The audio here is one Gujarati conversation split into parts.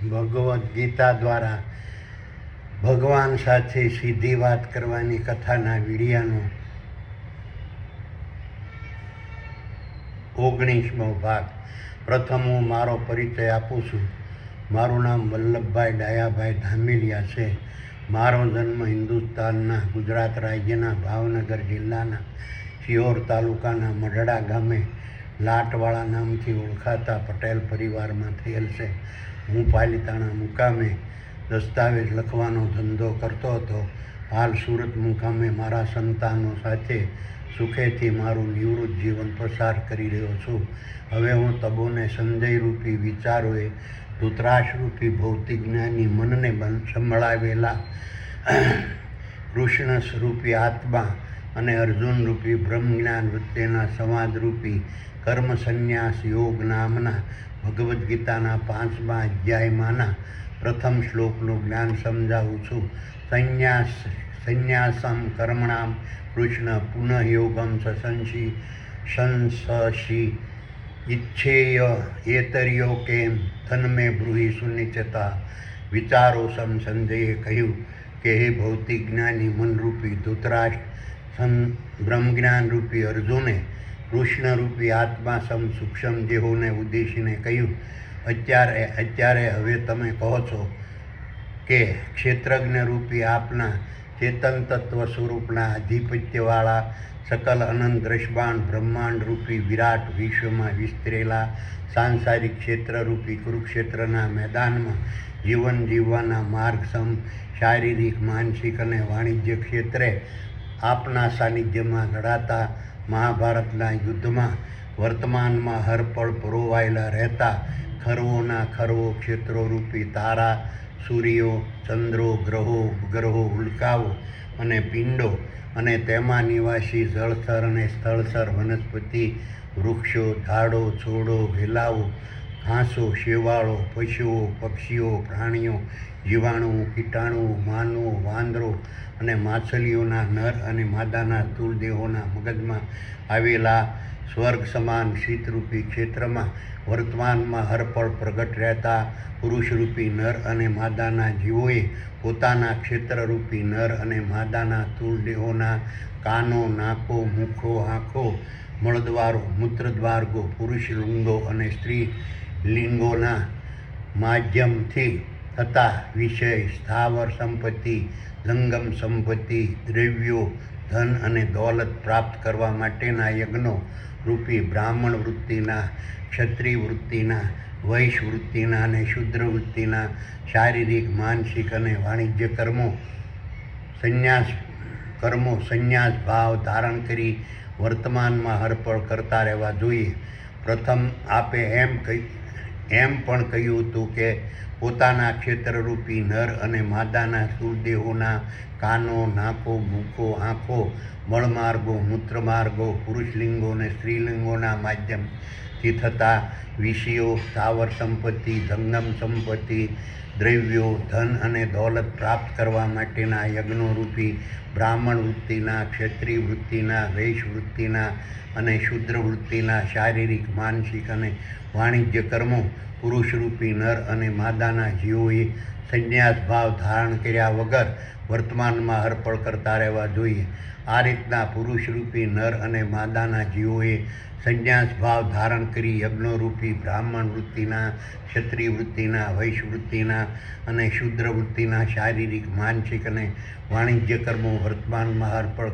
ભગવદ્ ગીતા દ્વારા ભગવાન સાથે સીધી વાત કરવાની કથાના વિડિયાનો 19મો ભાગ. પ્રથમ હું મારો પરિચય આપું છું. મારું નામ વલ્લભભાઈ ડાયાભાઈ ધામેલિયા છે. મારો જન્મ હિન્દુસ્તાનના ગુજરાત રાજ્યના ભાવનગર જિલ્લાના સિહોર તાલુકાના મઢડા ગામે લાટવાળા નામથી ઓળખાતા પટેલ પરિવારમાં થયેલ છે. હું પાલિતાણા મુકામે દસ્તાવેજ લખવાનો ધંધો કરતો હતો. હાલ સુરત મુકામે મારા સંતાનો સાથે સુખેથી મારું નિવૃત્ત જીવન પસાર કરી રહ્યો છું. હવે હું તબોને સંજયરૂપી વિચારોએ ધૃતરાષ્ટ્રરૂપી ભૌતિક જ્ઞાની મનને સંભળાવેલા કૃષ્ણ સ્વરૂપી આત્મા અને અર્જુનરૂપી બ્રહ્મજ્ઞાન વચ્ચેના સંવાદરૂપી કર્મ સંન્યાસ યોગ નામના ભગવદ્ ગીતાના 5મા અધ્યાયમાંના પ્રથમ શ્લોકનું જ્ઞાન સમજાવું છું. સંન્યાસમ કર્મણામ કૃષ્ણ પુનઃ યોગમ સંસશી ઈચ્છેય એતર્યો કેમ તન્મે બ્રૂહિ સુનિશ્ચિતા. વિચારો સંજયે કહ્યું કે હે ભૌતિક જ્ઞાની મનરૂપી ધૃતરાષ્ટ્ર, બ્રહ્મજ્ઞાનરૂપી અર્જુને કૃષ્ણરૂપી આત્મા સૂક્ષ્મ દેહોને ઉદ્દેશીને કહ્યું, અત્યારે હવે તમે કહો છો કે ક્ષેત્રજ્ઞરૂપી આપના ચેતન તત્વ સ્વરૂપના આધિપત્યવાળા સકલ અનંત દ્રષ્ટાંત બ્રહ્માંડરૂપી વિરાટ વિશ્વમાં વિસ્તરેલા સાંસારિક ક્ષેત્રરૂપી કુરુક્ષેત્રના મેદાનમાં જીવન જીવવાના માર્ગ શારીરિક, માનસિક અને વાણિજ્ય ક્ષેત્રે આપના સાનિધ્યમાં લડાતા મહાભારતના યુદ્ધમાં વર્તમાનમાં હરપળ પરોવાયેલા રહેતા ખરવોના ખરવો ક્ષેત્રોરૂપી તારા, સૂર્યો, ચંદ્રો, ગ્રહો, ઉપગ્રહો, ઉલ્કાઓ અને પિંડો અને તેમાં નિવાસી જળચર અને સ્થળચર વનસ્પતિ, વૃક્ષો, ઝાડો, છોડો, વેલાઓ, ઘાસો, શેવાળો, પશુઓ, પક્ષીઓ, પ્રાણીઓ, જીવાણુઓ, કીટાણુઓ, માનવો, વાંદરો અને માછલીઓના નર અને માદાના સ્થૂળ દેહોના મગજમાં આવેલા સ્વર્ગ સમાન શીતરૂપી ક્ષેત્રમાં વર્તમાનમાં હરપળ પ્રગટ રહેતા પુરુષરૂપી નર અને માદાના જીવોએ પોતાના ક્ષેત્રરૂપી નર અને માદાના સ્થૂળ દેહોના કાનો, નાકો, મુખો, આંખો, મળદ્વારો, મૂત્રદ્વારકો, પુરુષ લિંગો અને સ્ત્રી લિંગોના માધ્યમથી થતા વિષય, સ્થાવર સંપત્તિ, જંગમ સંપત્તિ, દ્રવ્યો, ધન અને દોલત પ્રાપ્ત કરવા માટેના યજ્ઞો રૂપી બ્રાહ્મણ વૃત્તિના, ક્ષત્રિય વૃત્તિના, વૈશ્ય વૃત્તિના અને શૂદ્ર વૃત્તિના શારીરિક, માનસિક અને વાણિજ્ય સંન્યાસ ભાવ ધારણ કરી વર્તમાનમાં હરપળ કરતા રહેવા જોઈએ. પ્રથમ આપે એમ પણ કહ્યું હતું કે પોતાના ક્ષેત્રરૂપી નર અને માદાના સ્થૂળદેહોના કાનો, નાકો, મુખો, આંખો, મળમાર્ગો, મૂત્રમાર્ગો, પુરુષલિંગો અને સ્ત્રીલિંગોના માધ્યમથી થતા વિષયો, સ્થાવર સંપત્તિ, જંગમ સંપત્તિ, દ્રવ્યો, ધન અને દોલત પ્રાપ્ત કરવા માટેના યજ્ઞોરૂપી બ્રાહ્મણ વૃત્તિના, ક્ષત્રિય વૃત્તિના, વૈશ્ય વૃત્તિના અને શૂદ્ર વૃત્તિના શારીરિક, માનસિક અને વાણિજ્ય કર્મો પુરુષરૂપી નર અને માદાના જીવોએ સંન્યાસ ભાવ ધારણ કર્યા વગર વર્તમાનમાં હરપળ કરતા રહેવા જોઈએ. આ રીતના પુરુષરૂપી નર અને માદાના જીવોએ સંન્યાસ ભાવ ધારણ કરી યજ્ઞોરૂપી બ્રાહ્મણ વૃત્તિના, ક્ષત્રિય વૃત્તિના, વૈશ્ય વૃત્તિના અને શૂદ્ર વૃત્તિના શારીરિક, માનસિક અને વાણિજ્ય કર્મો વર્તમાનમાં હરપળ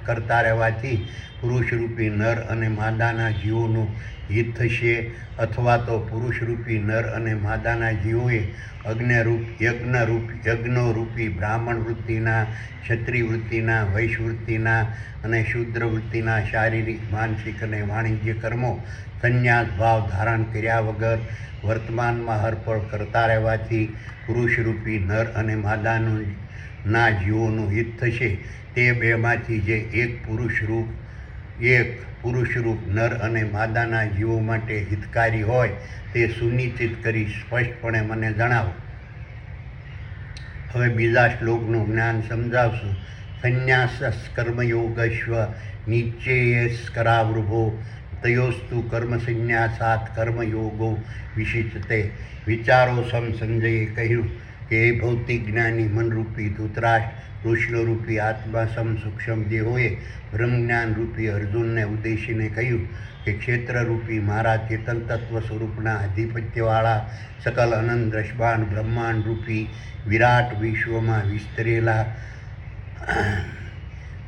કરતા રહેવાથી પુરુષરૂપી નર અને માદાના જીવોનું હિત થશે. અથવા તો પુરુષરૂપી નર અને માદાના જીવોએ યજ્ઞોરૂપી બ્રાહ્મણ વૃત્તિના, ક્ષત્રિય વૃત્તિના, વૈશ્ય વૃત્તિના અને શૂદ્ર વૃત્તિના શારીરિક, માનસિક અને વાણિજ્ય કર્મો સંન્યાસ ભાવ ધારણ કર્યા વગર વર્તમાનમાં હરપળ કરતા રહેવાથી પુરુષરૂપી નર અને માદાના જીવોનું હિત થશે. તે બેમાંથી જે એક પુરુષરૂપ નર અને માદાના જીવો માટે હિતકારી હોય તે સુનિશ્ચિત કરી સ્પષ્ટપણે મને જણાવો. હવે બીજા શ્લોકનું જ્ઞાન સમજાવશું. સંન્યાસ કર્મયોગસ્વ નિશ્ચયેસ્કરાવૃભો તયોસ્તુ કર્મસંન્યાસાત કર્મયોગો વિશિષ્યતે. વિચારો સમ સંજયે કહ્યું કે એ ભૌતિક જ્ઞાની મનરૂપી ધૃતરાષ્ટ્ર, કૃષ્ણરૂપી આત્મા સમ સૂક્ષ્મ દેહોએ બ્રહ્મજ્ઞાનરૂપી અર્જુનને ઉદ્દેશીને કહ્યું કે ક્ષેત્રરૂપી મારા ચેતન તત્વ સ્વરૂપના આધિપત્યવાળા સકલ અનંત દ્રષ્ટાન બ્રહ્માંડરૂપી વિરાટ વિશ્વમાં વિસ્તરેલા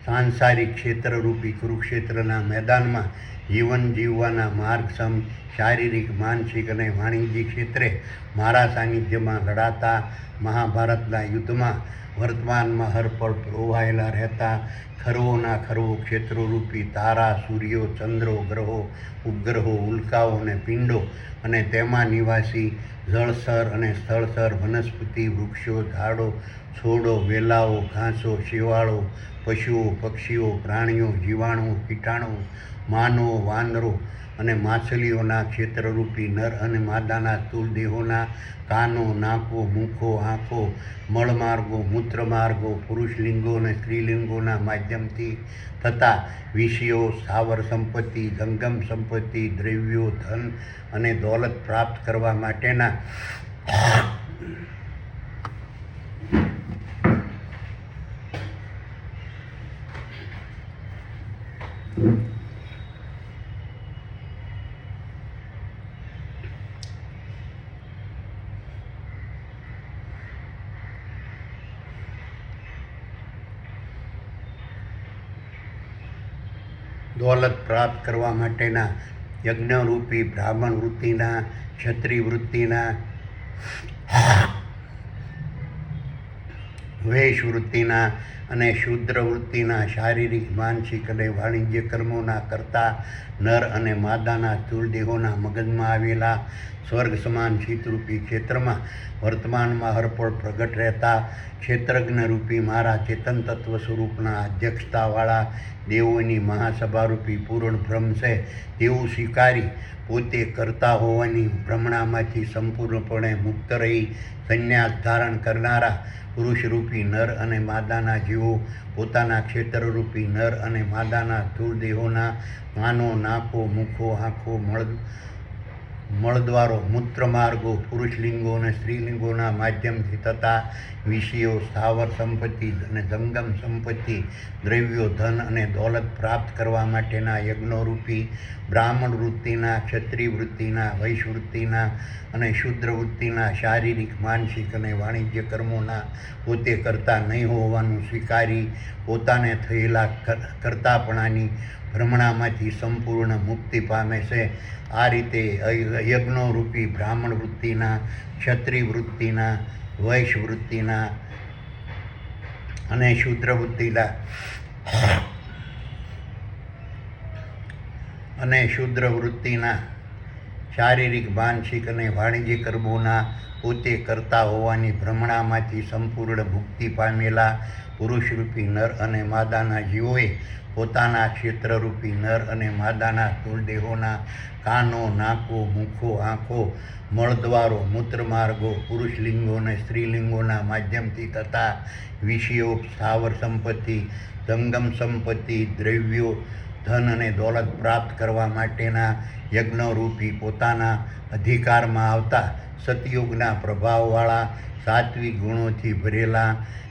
સાંસારિક ક્ષેત્રરૂપી કુરુક્ષેત્રના મેદાનમાં જીવન જીવવાના માર્ગ સમ શારીરિક, માનસિક અને વાણિજ્ય ક્ષેત્રે મારા સાનિધ્યમાં લડાતા મહાભારતના યુદ્ધમાં વર્તમાનમાં હરપળ પ્રોવાયેલા રહેતા ખરવોના ખરવો ક્ષેત્રોરૂપી તારા, સૂર્યો, ચંદ્રો, ગ્રહો, ઉપગ્રહો, ઉલ્કાઓ અને પિંડો અને તેમાં નિવાસી જળસર અને સ્થળસર વનસ્પતિ, વૃક્ષો, ઝાડો, છોડો, વેલાઓ, ઘાસો, શેવાળો, પશુઓ, પક્ષીઓ, પ્રાણીઓ, જીવાણુઓ, કીટાણુઓ, માનવો, વાનરો અને માછલીઓના ક્ષેત્રરૂપી નર અને માદાના સ્થૂળ દેહોના કાનો, નાકો, મુખો, આંખો, મળમાર્ગો, મૂત્રમાર્ગો, પુરુષલિંગો અને સ્ત્રીલિંગોના માધ્યમથી થતા વિષયો, સ્થાવર સંપત્તિ, જંગમ સંપત્તિ, દ્રવ્યો, ધન અને દોલત પ્રાપ્ત કરવા માટેના દોલત પ્રાપ્ત કરવા માટેના યજ્ઞરૂપી બ્રાહ્મણ વૃત્તિના, ક્ષત્રિય વૃત્તિના, વૈશ્ય વૃત્તિના અને શૂદ્ર વૃત્તિના શારીરિક, માનસિક અને વાણિજ્ય કર્મોના કરતા નર અને માદાના સ્થૂળ દેહોના મગજમાં આવેલા સ્વર્ગ સમાન શીતરૂપી ક્ષેત્રમાં વર્તમાનમાં હરપળ પ્રગટ રહેતા ક્ષેત્રજ્ઞરૂપી મારા ચેતન તત્વ સ્વરૂપના અધ્યક્ષતાવાળા દેવોની મહાસભારૂપી પૂર્ણ બ્રહ્મ છે તેવું સ્વીકારી પોતે કરતા હોવાની ભ્રમણામાંથી સંપૂર્ણપણે મુક્ત રહી સંન્યાસ ધારણ કરનારા પુરુષરૂપી નર અને માદાના જીવો પોતાના ક્ષેત્રરૂપી નર અને માદાના સ્થૂળ દેહોના કાનો, નાકો, મુખો, આંખો, મળદ્વારો, મૂત્રમાર્ગો, પુરુષલિંગો અને સ્ત્રીલિંગોના માધ્યમથી થતા વિષયો, સ્થાવર સંપત્તિ અને જંગમ સંપત્તિ, દ્રવ્યો, ધન અને દોલત પ્રાપ્ત કરવા માટેના યજ્ઞોરૂપી બ્રાહ્મણ વૃત્તિના, ક્ષત્રિય વૃત્તિના, વૈશ્ય વૃત્તિના અને શૂદ્ર વૃત્તિના શારીરિક, માનસિક અને વાણિજ્ય કર્મોના પોતે કરતા નહીં હોવાનું સ્વીકારી પોતાને થયેલા કરતાપણાની ભ્રમણામાંથી સંપૂર્ણ મુક્તિ પામે છે. આ રીતે યજ્ઞોરૂપી બ્રાહ્મણ વૃત્તિના, ક્ષત્રિય વૃત્તિના, વૈશ્ય વૃત્તિના અને શૂદ્ર વૃત્તિના શારીરિક, માનસિક અને વાણિજ્ય કર્મોના પોતે કરતા હોવાની ભ્રમણામાંથી સંપૂર્ણ મુક્તિ પામેલા પુરુષરૂપી નર અને માદાના જીવોએ પોતાના ક્ષેત્રરૂપી નર અને માદાના સ્થૂળ દેહોના કાનો, નાકો, મુખો, આંખો, મળદ્વારો, મૂત્રમાર્ગો, પુરુષલિંગો અને સ્ત્રીલિંગોના માધ્યમથી થતા વિષયો, સ્થાવર સંપત્તિ, જંગમ સંપત્તિ, દ્રવ્યો, ધન અને દોલત પ્રાપ્ત કરવા માટેના યજ્ઞરૂપી પોતાના અધિકારમાં આવતા સતયુગના પ્રભાવવાળા સાત્વિક ગુણોથી ભરેલા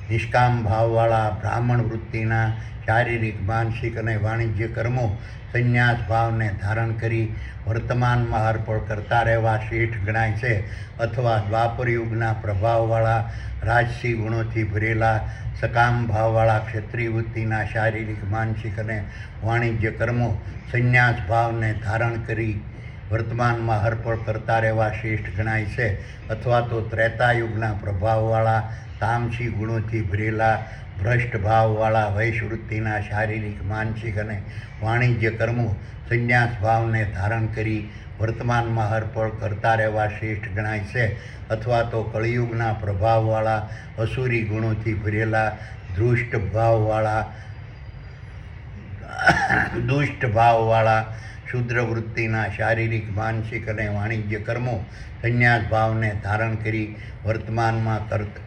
નિષ્કામ ભાવવાળા બ્રાહ્મણ વૃત્તિના શારીરિક, માનસિક અને વાણિજ્ય કર્મો સંન્યાસ ભાવને ધારણ કરી વર્તમાનમાં અર્પણ કરતા રહેવા શ્રેષ્ઠ ગણાય છે. અથવા દ્વાપરયુગના પ્રભાવવાળા રાજસી ગુણોથી ભરેલા સકામ ભાવવાળા ક્ષત્રિય વૃત્તિના શારીરિક, માનસિક અને વાણિજ્ય કર્મો સંન્યાસ ભાવને ધારણ કરી વર્તમાનમાં અર્પણ કરતા રહેવા શ્રેષ્ઠ ગણાય છે. અથવા તો ત્રેતાયુગના પ્રભાવવાળા તામસી ગુણોથી ભરેલા ભ્રષ્ટ ભાવવાળા વૈશ્વવૃત્તિના શારીરિક, માનસિક અને વાણિજ્ય કર્મો સંન્યાસ ભાવને ધારણ કરી વર્તમાનમાં અર્પણ કરતા રહેવા શ્રેષ્ઠ ગણાય છે. અથવા તો કળિયુગના પ્રભાવવાળા અસુરી ગુણોથી ભરેલા દુષ્ટ ભાવવાળા શુદ્ર વૃત્તિના શારીરિક માનસિક અને વાણિજ્ય કર્મો સંન્યાસ ભાવને ધારણ કરી વર્તમાનમાં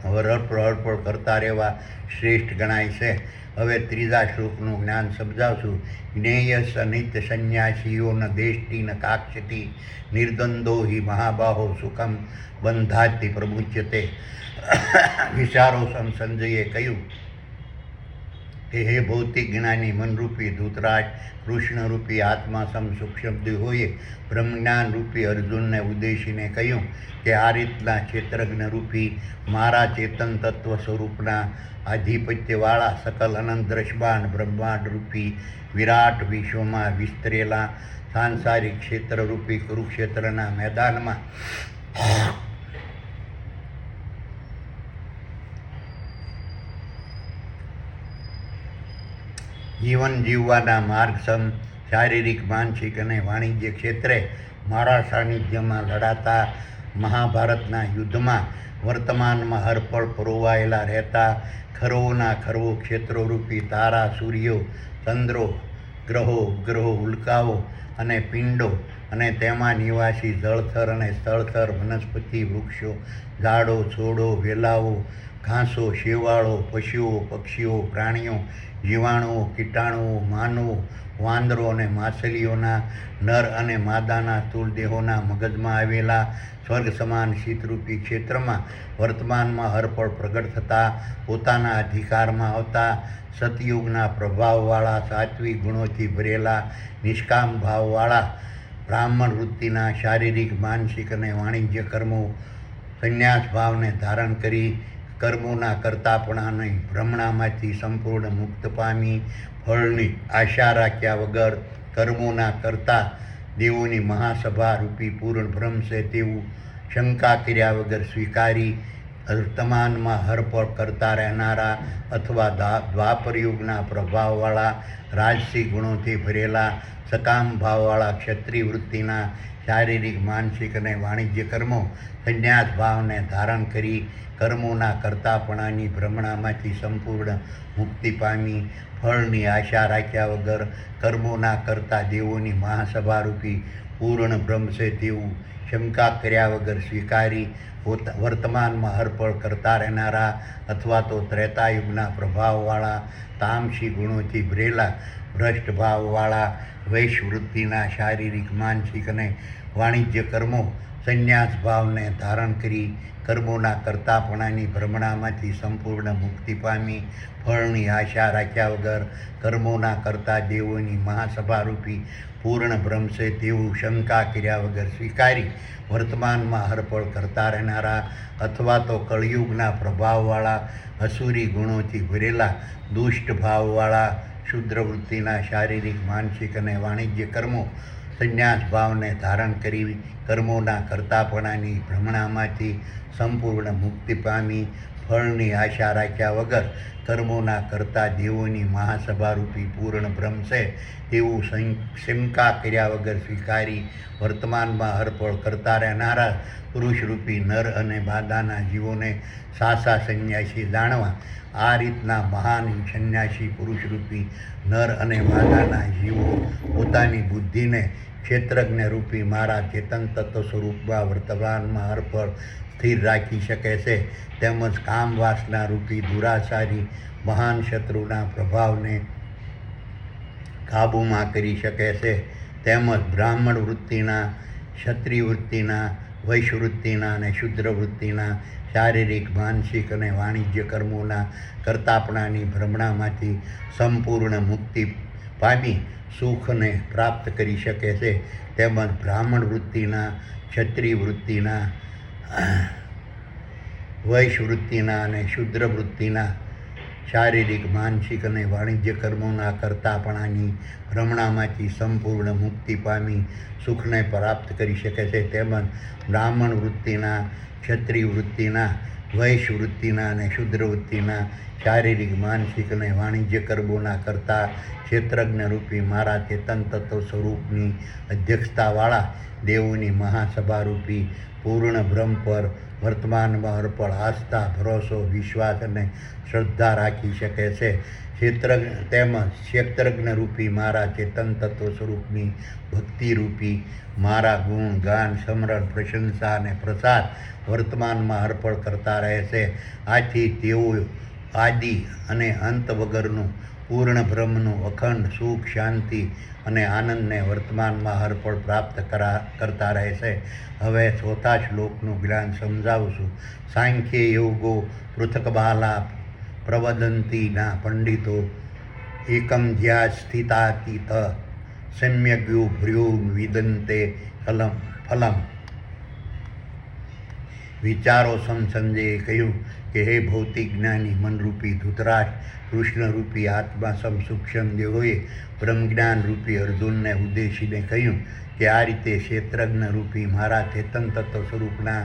હરપળ કરતા રહેવા શ્રેષ્ઠ ગણાય છે. હવે ત્રીજા શ્લોકનું જ્ઞાન સમજાવશું. જ્ઞેયસ નિત્ય સંન્યાસીઓ ન દેષ્ટિ ન કાક્ષતિ નિર્દ્વંદો હિ મહાબાહો સુખમ બંધાતિ પ્રમુચ્યતે. વિચારો સંજયે કહ્યું કે હે ભૌતિક જ્ઞાની મનરૂપી ધૂતરાજ, કૃષ્ણરૂપી આત્મા સૂક્ષ્મ દેહોએ બ્રહ્મજ્ઞાન રૂપી અર્જુનને ઉદ્દેશીને કહ્યું કે આ રીતના ક્ષેત્રજ્ઞ રૂપી મારા ચેતન તત્વ સ્વરૂપના આધિપત્યવાળા સકલ અનંત દ્રશ્યમાન બ્રહ્માંડ રૂપી વિરાટ વિશ્વમાં વિસ્તરેલા સાંસારિક ક્ષેત્રરૂપી કુરુક્ષેત્રના મેદાનમાં જીવન જીવવાના માર્ગ શારીરિક માનસિક અને વાણિજ્ય ક્ષેત્રે મારા સાનિધ્યમાં લડાતા મહાભારતના યુદ્ધમાં વર્તમાનમાં હરપળ પરોવાયેલા રહેતા ખરોના ખરવો ક્ષેત્રોરૂપી તારા, સૂર્યો, ચંદ્રો, ગ્રહો, ઉપગ્રહો, ઉલ્કાઓ અને પિંડો અને તેમાં નિવાસી જળથર અને સ્થળથર વનસ્પતિ, વૃક્ષો, ઝાડો, છોડો, વેલાઓ, ઘાસો, શેવાળો, પશુઓ, પક્ષીઓ, પ્રાણીઓ, જીવાણુઓ, કીટાણુઓ, માનવો, વાંદરો અને માછલીઓના નર અને માદાના સ્થૂળ દેહોના મગજમાં આવેલા સ્વર્ગ સમાન શીતરૂપી ક્ષેત્રમાં વર્તમાનમાં હરપળ પ્રગટ થતા પોતાના અધિકારમાં આવતા સતયુગના પ્રભાવવાળા સાત્વિક ગુણોથી ભરેલા નિષ્કામ ભાવવાળા બ્રાહ્મણ વૃત્તિના શારીરિક માનસિક અને વાણિજ્ય કર્મો સંન્યાસ ભાવને ધારણ કરી કર્મોના કરતાપણાની ભ્રમણામાંથી સંપૂર્ણ મુક્ત પામી ફળની આશા રાખ્યા વગર કર્મોના કરતા દેવોની મહાસભા રૂપી પૂર્ણ ભ્રમ છે તેવું શંકા કર્યા વગર સ્વીકારી વર્તમાનમાં હરપળ કરતા રહેનારા અથવા દ્વાપરયુગના પ્રભાવવાળા રાજસી ગુણોથી ભરેલા સકામ ભાવવાળા ક્ષત્રિય વૃત્તિના શારીરિક માનસિક અને વાણિજ્ય કર્મો સંન્યાસ ભાવને ધારણ કરી કર્મોના કરતાપણાની ભ્રમણામાંથી સંપૂર્ણ મુક્તિ પામી ફળની આશા રાખ્યા વગર કર્મોના કરતા દેવોની મહાસભારૂપી પૂર્ણ બ્રહ્મ છે તેવું શંકા કર્યા વગર સ્વીકારી વર્તમાનમાં હરપળ કરતા રહેનારા અથવા તો ત્રેતાયુગના પ્રભાવવાળા તામસી ગુણોથી ભરેલા ભ્રષ્ટ ભાવવાળા વૈશ્વવૃત્તિના શારીરિક માનસિક અને વાણિજ્ય કર્મો સંન્યાસ ભાવને ધારણ કરી કર્મોના કરતાપણાની ભ્રમણામાંથી સંપૂર્ણ મુક્તિ પામી ફળની આશા રાખ્યા વગર કર્મોના કરતા દેવોની મહાસભારૂપી પૂર્ણ બ્રહ્મ છે તેવું શંકા કર્યા વગર સ્વીકારી વર્તમાનમાં હરપળ કરતા રહેનારા અથવા તો કળિયુગના પ્રભાવવાળા અસુરી ગુણોથી ભરેલા દુષ્ટ ભાવવાળા શુદ્ર વૃત્તિના શારીરિક માનસિક અને વાણિજ્ય કર્મો સંન્યાસ ભાવને ધારણ કરી કર્મોના કરતાપણાની ભ્રમણામાંથી સંપૂર્ણ મુક્તિ પામી ફળની આશા રાખ્યા વગર કર્મોના કરતા દેવોની મહાસભારૂપી પૂર્ણ બ્રહ્મ છે તેવું શંકા કર્યા વગર સ્વીકારી વર્તમાનમાં હરપળ કરતા રહેનારા પુરુષરૂપી નર અને માદાના જીવોને સાસા સંન્યાસી જાણવા આ રીતના મહાન સંન્યાસી પુરુષરૂપી નર અને માદાના જીવો પોતાની બુદ્ધિને ક્ષેત્રજ્ઞ રૂપી મારા ચેતન તત્વ સ્વરૂપમાં વર્તમાનમાં હરપળ સ્થિર રાખી શકે છે, તેમજ કામ વાસના રૂપી દુરાચારી મહાન શત્રુના પ્રભાવને કાબૂમાં કરી શકે છે, તેમજ બ્રાહ્મણ વૃત્તિના, ક્ષત્રિય વૃત્તિના, વૈશ્વવૃત્તિના અને શુદ્ર વૃત્તિના શારીરિક માનસિક અને વાણિજ્ય કર્મોના કરતાપણાની ભ્રમણામાંથી સંપૂર્ણ મુક્તિ પામી સુખને પ્રાપ્ત કરી શકે છે, તેમજ બ્રાહ્મણ વૃત્તિના, ક્ષત્રિય વૃત્તિના, વૈશ્વવૃત્તિના અને શુદ્ર વૃત્તિના શારીરિક માનસિક અને વાણિજ્ય કર્મોના કરતાપણાની ભ્રમણામાંથી સંપૂર્ણ મુક્તિ પામી સુખને પ્રાપ્ત કરી શકે છે, તેમજ બ્રાહ્મણ વૃત્તિના, ક્ષત્રિય વૃત્તિના, વૈશ્વવૃત્તિના અને શુદ્ર વૃત્તિના શારીરિક માનસિક અને વાણિજ્ય કર્મોના કરતા ક્ષેત્રજ્ઞ રૂપી મારા ચેતન તત્વ સ્વરૂપની અધ્યક્ષતાવાળા દેવોની મહાસભારૂપી પૂર્ણ બ્રહ્મ પર વર્તમાનમાં અર્પણ આસ્થા, ભરોસો, વિશ્વાસ અને શ્રદ્ધા રાખી શકે છે. તેમજ ક્ષેત્રજ્ઞરૂપી મારા ચેતન તત્વ સ્વરૂપની ભક્તિરૂપી મારા ગુણ, ગાન, સ્મરણ, પ્રશંસા અને પ્રસાદ વર્તમાનમાં અર્પણ કરતા રહે છે. આથી તેઓ આદિ અને અંત વગરનું પૂર્ણ બ્રહ્મનું અખંડ સુખ, શાંતિ અને આનંદને વર્તમાનમાં અર્પણ પ્રાપ્ત કરતા રહે છે. હવે ચોથા શ્લોકનું જ્ઞાન સમજાવું છું. સાંખ્ય યોગો પૃથક્બાલા પ્રવદંતીના પંડિતો એકમ ધ્યા સ્થિતાતીત સમ્યગ્યો ભ્રુન વિદંતે ફલમ. વિચારો સંજયે કહ્યું કે હે ભૌતિક જ્ઞાની મનરૂપી ધૃતરાષ્ટ્ર, કૃષ્ણરૂપી આત્મા સૂક્ષ્મ દેહોએ બ્રહ્મજ્ઞાનરૂપી અર્જુનને ઉદ્દેશીને કહ્યું કે આ રીતે ક્ષેત્રજ્ઞરૂપી મારા ચેતન તત્વ સ્વરૂપના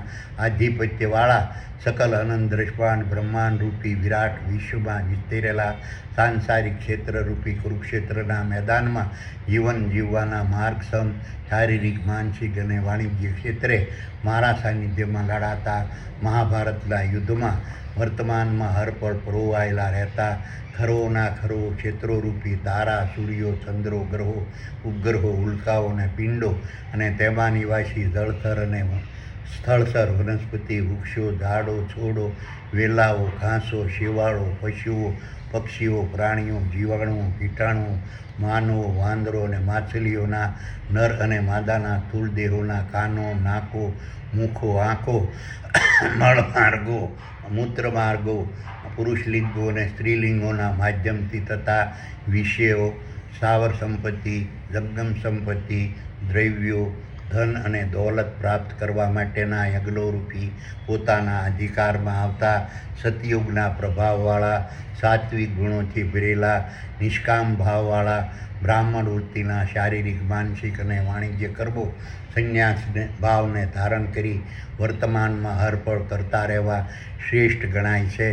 આધિપત્યવાળા સકલ અનંત દ્રષ્ટાંત બ્રહ્માંડરૂપી વિરાટ વિશ્વમાં વિસ્તરેલા સાંસારિક ક્ષેત્રરૂપી કુરુક્ષેત્રના મેદાનમાં જીવન જીવવાના માર્ગસમ શારીરિક, માનસિક અને વાણિજ્ય ક્ષેત્રે મારા સાનિધ્યમાં લડાતા મહાભારતના યુદ્ધમાં વર્તમાનમાં હરપળ પરોવાયેલા રહેતા ખરોના ખરો ક્ષેત્રોરૂપી તારા, સૂર્યો, ચંદ્રો, ગ્રહો, ઉપગ્રહો, ઉલ્કાઓ અને પિંડો અને તેમાં નિવાસી જળચર અને સ્થળસર વનસ્પતિ, વૃક્ષો, ઝાડો, છોડો, વેલાઓ, ઘાસો, શેવાળો, પશુઓ, પક્ષીઓ, પ્રાણીઓ, જીવાણુઓ, કીટાણુઓ, માનવો, વાંદરો અને માછલીઓના નર અને માદાના સ્થૂળ દેહોના કાનો, નાકો, મુખો, આંખો, મળમાર્ગો, મૂત્રમાર્ગો, પુરુષલિંગો અને સ્ત્રીલિંગોના માધ્યમથી થતા વિષયો, સ્થાવર સંપત્તિ, જંગમ સંપત્તિ, દ્રવ્યો, ધન અને દોલત પ્રાપ્ત કરવા માટેના યજ્ઞોરૂપી પોતાના અધિકારમાં આવતા સતયુગના પ્રભાવવાળા સાત્વિક ગુણોથી ભરેલા નિષ્કામ ભાવવાળા બ્રાહ્મણ વૃત્તિના શારીરિક, માનસિક અને વાણિજ્ય કર્મો સંન્યાસ ભાવને ધારણ કરી વર્તમાનમાં હરપળ કરતા રહેવા શ્રેષ્ઠ ગણાય છે.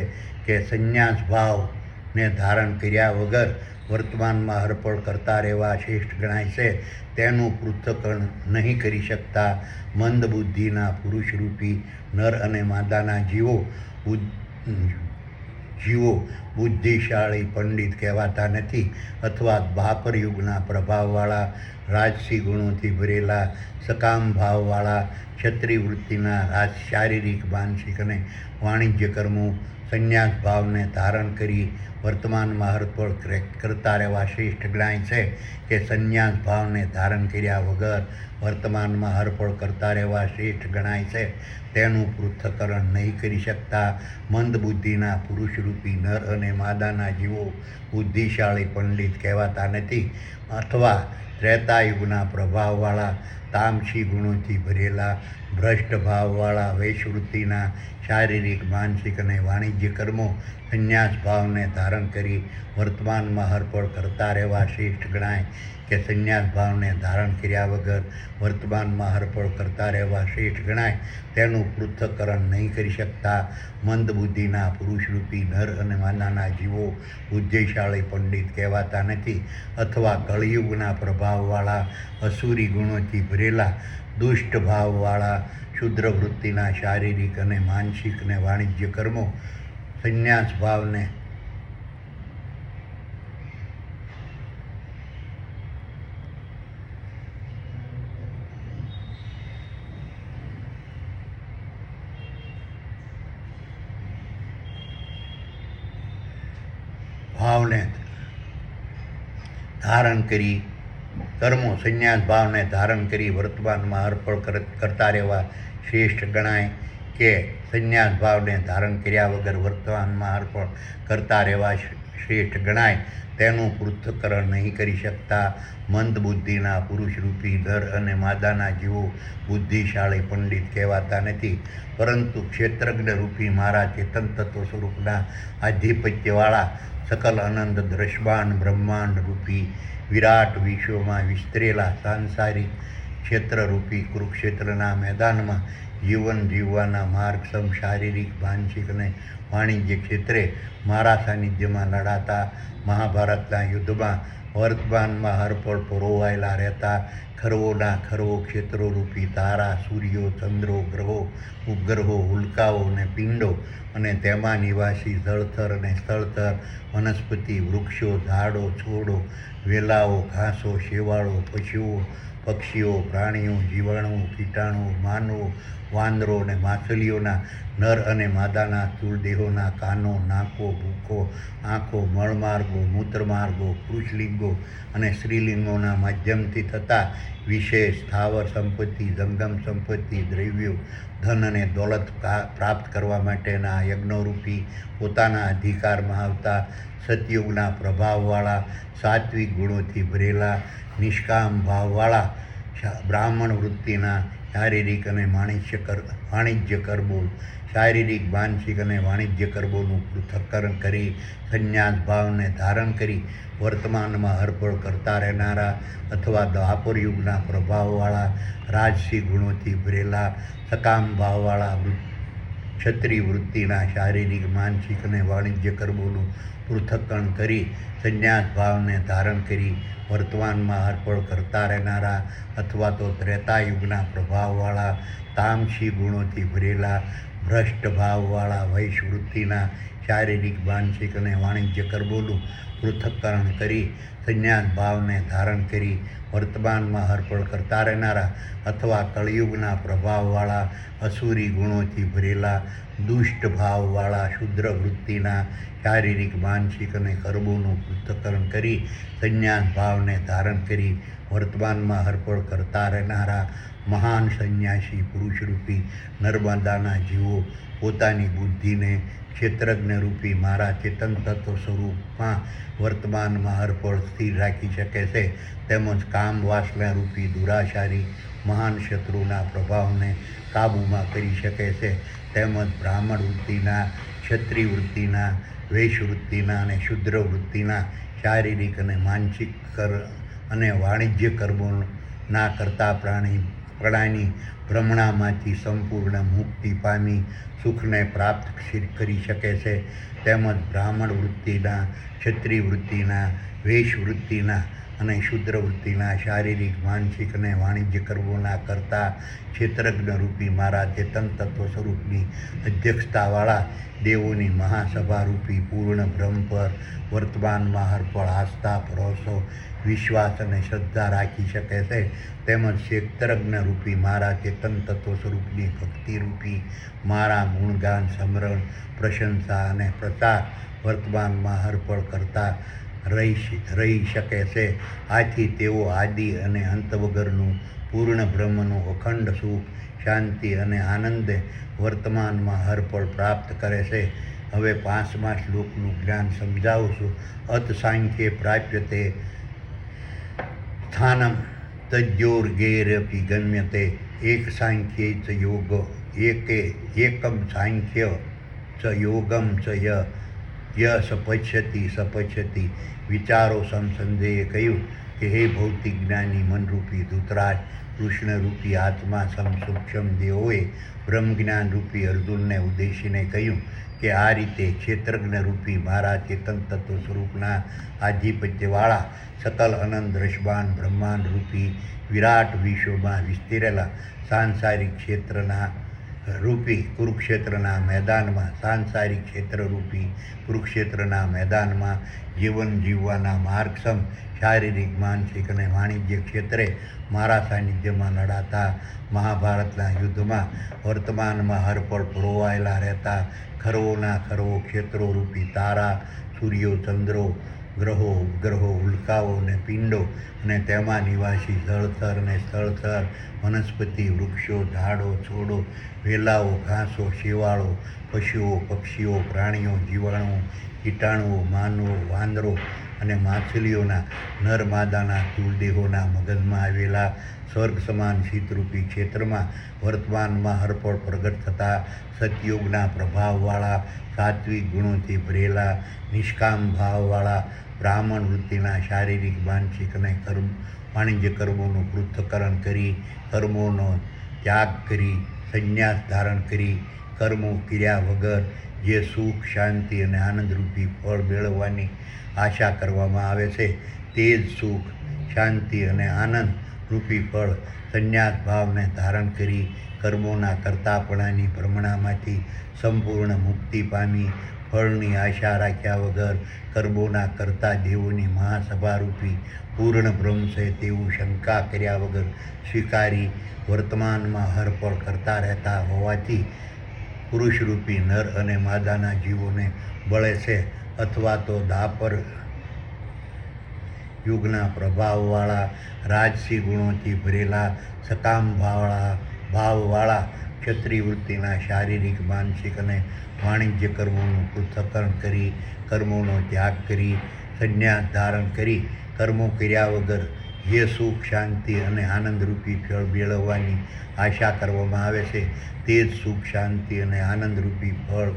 કે સંન્યાસ ભાવને ધારણ કર્યા વગર વર્તમાનમાં હરપળ કરતા રહેવા શ્રેષ્ઠ ગણાય છે. તેનું પૃથ્થકરણ નહીં કરી શકતા મંદ બુદ્ધિના પુરુષરૂપી નર અને માદાના જીવો બુદ્ધિશાળી પંડિત કહેવાતા નથી. અથવા દ્વાપર યુગના પ્રભાવવાળા રાજસી ગુણોથી ભરેલા સકામ ભાવવાળા ક્ષત્રિય વૃત્તિના શારીરિક, માનસિક અને વાણિજ્ય કર્મો સંન્યાસ ભાવને ધારણ કરી વર્તમાનમાં હરપળ કરતા રહેવા શ્રેષ્ઠ ગણાય છે. કે સંન્યાસ ભાવને ધારણ કર્યા વગર વર્તમાનમાં હરપળ કરતા રહેવા શ્રેષ્ઠ ગણાય છે. તેનું પૃથ્થકરણ નહીં કરી શકતા મંદ બુદ્ધિના પુરુષરૂપી નર અને માદાના જીવો બુદ્ધિશાળી પંડિત કહેવાતા નથી. અથવા ત્રેતાયુગના પ્રભાવવાળા તામસી ગુણોથી ભરેલા ભ્રષ્ટ ભાવવાળા વૈશ્વૃત્તિના શારીરિક, માનસિક અને વાણિજ્ય કર્મો સંન્યાસ ભાવને ધારણ કરી વર્તમાનમાં હરપળ કરતા રહેવા શ્રેષ્ઠ ગણાય. કે સંન્યાસ ભાવને ધારણ કર્યા વગર વર્તમાનમાં હરપળ કરતા રહેવા શ્રેષ્ઠ ગણાય. તેનું પૃથ્થકરણ નહીં કરી શકતા મંદ બુદ્ધિના પુરુષરૂપી નર અને માદાના જીવો બુદ્ધિશાળી પંડિત કહેવાતા નથી. અથવા કળિયુગના પ્રભાવવાળા અસુરી ગુણોથી ભરેલા દુષ્ટ ભાવવાળા ક્ષુદ્ર વૃત્તિના શારીરિક અને માનસિક અને વાણિજ્ય કર્મો સંન્યાસ ભાવને ધારણ કરી સંન્યાસ ભાવને ધારણ કરી વર્તમાનમાં અર્પણ કરતા રહેવા શ્રેષ્ઠ ગણાય. કે સંન્યાસ ભાવને ધારણ કર્યા વગર વર્તમાનમાં અર્પણ કરતા રહેવા શ્રેષ્ઠ ગણાય. તેનું પૃથ્થકરણ નહીં કરી શકતા મંદ બુદ્ધિના પુરુષરૂપી નર અને માદાના જીવો બુદ્ધિશાળી પંડિત કહેવાતા નથી. પરંતુ ક્ષેત્રજ્ઞરૂપી મારા ચેતન તત્વ સ્વરૂપના આધિપત્યવાળા સકલ અનંત દ્રષ્ટાંત બ્રહ્માંડ રૂપી વિરાટ વિશ્વમાં વિસ્તરેલા સાંસારિક ક્ષેત્રરૂપી કુરુક્ષેત્રના મેદાનમાં જીવન જીવવાના માર્ગસમ શારીરિક, માનસિક અને વાણિજ્ય ક્ષેત્રે મારા સાનિધ્યમાં લડાતા મહાભારતના યુદ્ધમાં વર્તમાનમાં હરપળ પરોવાયેલા રહેતા ખરવોના ખરવો ક્ષેત્રોરૂપી તારા, સૂર્યો, ચંદ્રો, ગ્રહો, ઉપગ્રહો, ઉલ્કાઓ અને પિંડો અને તેમાં નિવાસી જળચર અને સ્થળચર, વનસ્પતિ, વૃક્ષો, ઝાડો, છોડો, વેલાઓ, ઘાસો, શેવાળો, પશુઓ, પક્ષીઓ, પ્રાણીઓ, જીવાણુઓ, કીટાણુઓ, માનવો, વાંદરો અને માછલીઓના નર અને માદાના સ્થૂળ દેહોના કાનો, નાકો, ભૂખો, આંખો, મળમાર્ગો, મૂત્રમાર્ગો, પુરુષલિંગો અને સ્ત્રીલિંગોના માધ્યમથી થતા વિશેષ સ્થાવર સંપત્તિ, જંગમ સંપત્તિ, દ્રવ્યો, ધન અને દોલત પ્રાપ્ત કરવા માટેના યજ્ઞરૂપી પોતાના અધિકારમાં આવતા સતયુગના પ્રભાવવાળા, સાત્વિક ગુણોથી ભરેલા, નિષ્કામ ભાવવાળા બ્રાહ્મણ વૃત્તિના શારીરિક અને વાણિજ્ય કરબો, શારીરિક, માનસિક અને વાણિજ્ય કરબોનું પૃથ્થકરણ કરી સંન્યાસ ભાવને ધારણ કરી વર્તમાનમાં હરપળ કરતા રહેનારા અથવા દ્વાપર યુગના પ્રભાવવાળા રાજસી ગુણોથી ભરેલા સકામ ભાવવાળા ક્ષત્રિય વૃત્તિના શારીરિક, માનસિક અને વાણિજ્ય કર્મોનું પૃથ્થકરણ કરી સંન્યાસ ભાવને ધારણ કરી વર્તમાનમાં હરપળ કરતા રહેનારા અથવા તો ત્રેતાયુગના પ્રભાવવાળા તામસી ગુણોથી ભરેલા ભ્રષ્ટ ભાવવાળા વૈશ વૃત્તિના શારીરિક, માનસિક અને વાણિજ્ય કર્મોનું પૃથ્થકરણ કરી સંન્યાસ ભાવને ધારણ કરી વર્તમાનમાં હરપળ કરતા રહેનારા અથવા કળિયુગના પ્રભાવવાળા અસુરી ગુણોથી ભરેલા દુષ્ટ ભાવવાળા શુદ્ર વૃત્તિના શારીરિક, માનસિક અને કર્મોનું પૃથ્થકરણ કરી સંન્યાસ ભાવને ધારણ કરી વર્તમાનમાં હરપળ કરતા રહેનારા મહાન સંન્યાસી પુરુષરૂપી નર્મદાના જીવો પોતાની બુદ્ધિને ક્ષેત્રજ્ઞરૂપી મારા ચેતન તત્વ સ્વરૂપમાં વર્તમાનમાં હરપળ સ્થિર રાખી શકે છે. તેમજ કામ વાસનારૂપી દુરાશારી મહાન શત્રુના પ્રભાવને કાબૂમાં કરી શકે છે. તેમજ બ્રાહ્મણ વૃત્તિના, ક્ષત્રિય વૃત્તિના, વૈશ વૃત્તિના અને શુદ્ર વૃત્તિના શારીરિક અને માનસિક અને વાણિજ્ય કર્મોના કરતા પ્રાણી ભ્રમણામાંથી સંપૂર્ણ મુક્તિ પામી સુખને પ્રાપ્ત કરી શકે છે. તેમજ બ્રાહ્મણ વૃત્તિના, ક્ષત્રિય વૃત્તિના, વૈશ વૃત્તિના અને શુદ્ર વૃત્તિના શારીરિક, માનસિક અને વાણિજ્ય કર્મોના કરતા ક્ષેત્રજ્ઞરૂપી મારા ચેતન તત્વ સ્વરૂપની અધ્યક્ષતાવાળા દેવોની મહાસભારૂપી પૂર્ણ બ્રહ્મ પર વર્તમાનમાં હરપળ આસ્થા, ભરોસો, વિશ્વાસ અને શ્રદ્ધા રાખી શકે છે. તેમજ ક્ષેત્રજ્ઞરૂપી મારા ચેતન તત્વ સ્વરૂપની ભક્તિરૂપી મારા ગુણગાન, સ્મરણ, પ્રશંસા અને પ્રચાર વર્તમાનમાં હરપળ કરતા રહી શકે છે. આથી તેઓ આદિ અને અંત વગરનું પૂર્ણ બ્રહ્મનું અખંડ સુખ, શાંતિ અને આનંદ વર્તમાનમાં હરપળ પ્રાપ્ત કરે છે. હવે 5મા શ્લોકનું જ્ઞાન સમજાવું છું. અત સાંખ્યે પ્રાપ્યતે સ્થાનમ તજ્જોર્ગૈરપી ગમ્યતે એક સાંખ્યે ચ યોગ એકમ સાંખ્ય ચ યોગમ ચ ય સપશ્યતિ વિચારો સમસંદેહે કહ્યું કે હે ભૌતિક જ્ઞાની મનરૂપી ધૃતરાજ, કૃષ્ણરૂપી આત્મા સૂક્ષ્મ દેહોએ બ્રહ્મજ્ઞાન રૂપી અર્જુનને ઉદ્દેશીને કહ્યું કે આ રીતે ક્ષેત્રજ્ઞરૂપી મારા ચેતન તત્વ સ્વરૂપના આધિપત્યવાળા સકલ અનંત દ્રશ્યમાન બ્રહ્માંડ રૂપી વિરાટ વિશ્વમાં વિસ્તરેલા સાંસારિક ક્ષેત્રના રૂપી કુરુક્ષેત્રના મેદાનમાં જીવન જીવવાના માર્ગસમ શારીરિક, માનસિક અને વાણિજ્ય ક્ષેત્રે મારા સાનિધ્યમાં લડાતા મહાભારતના યુદ્ધમાં વર્તમાનમાં હરપળ પરોવાયેલા રહેતા ખરવોના ખરવો ક્ષેત્રોરૂપી તારા, સૂર્યો, ચંદ્રો, ગ્રહો, ઉપગ્રહો, ઉલ્કાઓ અને પિંડો અને તેમાં નિવાસી જળચર અને સ્થળચર, વનસ્પતિ, વૃક્ષો, ઝાડો, છોડો, વેલાઓ, ઘાસો, શેવાળો, પશુઓ, પક્ષીઓ, પ્રાણીઓ, જીવાણુઓ, કીટાણુઓ, માનવો, વાંદરો અને માછલીઓના નર માદાના સ્થૂળ દેહોના મગજમાં આવેલા સ્વર્ગ સમાન શીતરૂપી ક્ષેત્રમાં વર્તમાનમાં હરપળ પ્રગટ થતા સતયુગના પ્રભાવવાળા સાત્વિક ગુણોથી ભરેલા નિષ્કામ ભાવવાળા બ્રાહ્મણ વૃત્તિના શારીરિક, માનસિક અને વાણિજ્ય કર્મોનું પૃથ્થકરણ કરી કર્મોનો ત્યાગ કરી સંન્યાસ ધારણ કરી કર્મો કર્યા વગર જે સુખ શાંતિ અને આનંદરૂપી ફળ મેળવવાની આશા કરવામાં આવે છે તે જ સુખ શાંતિ અને આનંદ રૂપી ફળ સંન્યાસ ભાવને ધારણ કરી કર્મોના કરતાપણાની ભ્રમણામાંથી સંપૂર્ણ મુક્તિ પામી ફળની આશા રાખ્યા વગર કર્મોના કરતા દેવોની મહાસભારૂપી પૂર્ણ બ્રહ્મ છે તેવું શંકા કર્યા વગર સ્વીકારી વર્તમાનમાં હરપળ કરતા રહેતા હોવાથી પુરુષરૂપી નર અને માદાના જીવોને બળે છે અથવા તો દાપર યુગના પ્રભાવવાળા રાજસી ગુણોથી ભરેલા સકામ ભાવવાળા ક્ષત્રિય વૃત્તિના શારીરિક માનસિક અને વાણિજ્ય કર્મોનું પૃથ્થકરણ કરી કર્મોનો ત્યાગ કરી સંન્યાસ ધારણ કરી કર્મો કર્યા વગર જે સુખ શાંતિ અને આનંદરૂપી ફળ મેળવવાની આશા કરવામાં આવે છે તે જ સુખ શાંતિ અને આનંદરૂપી ફળ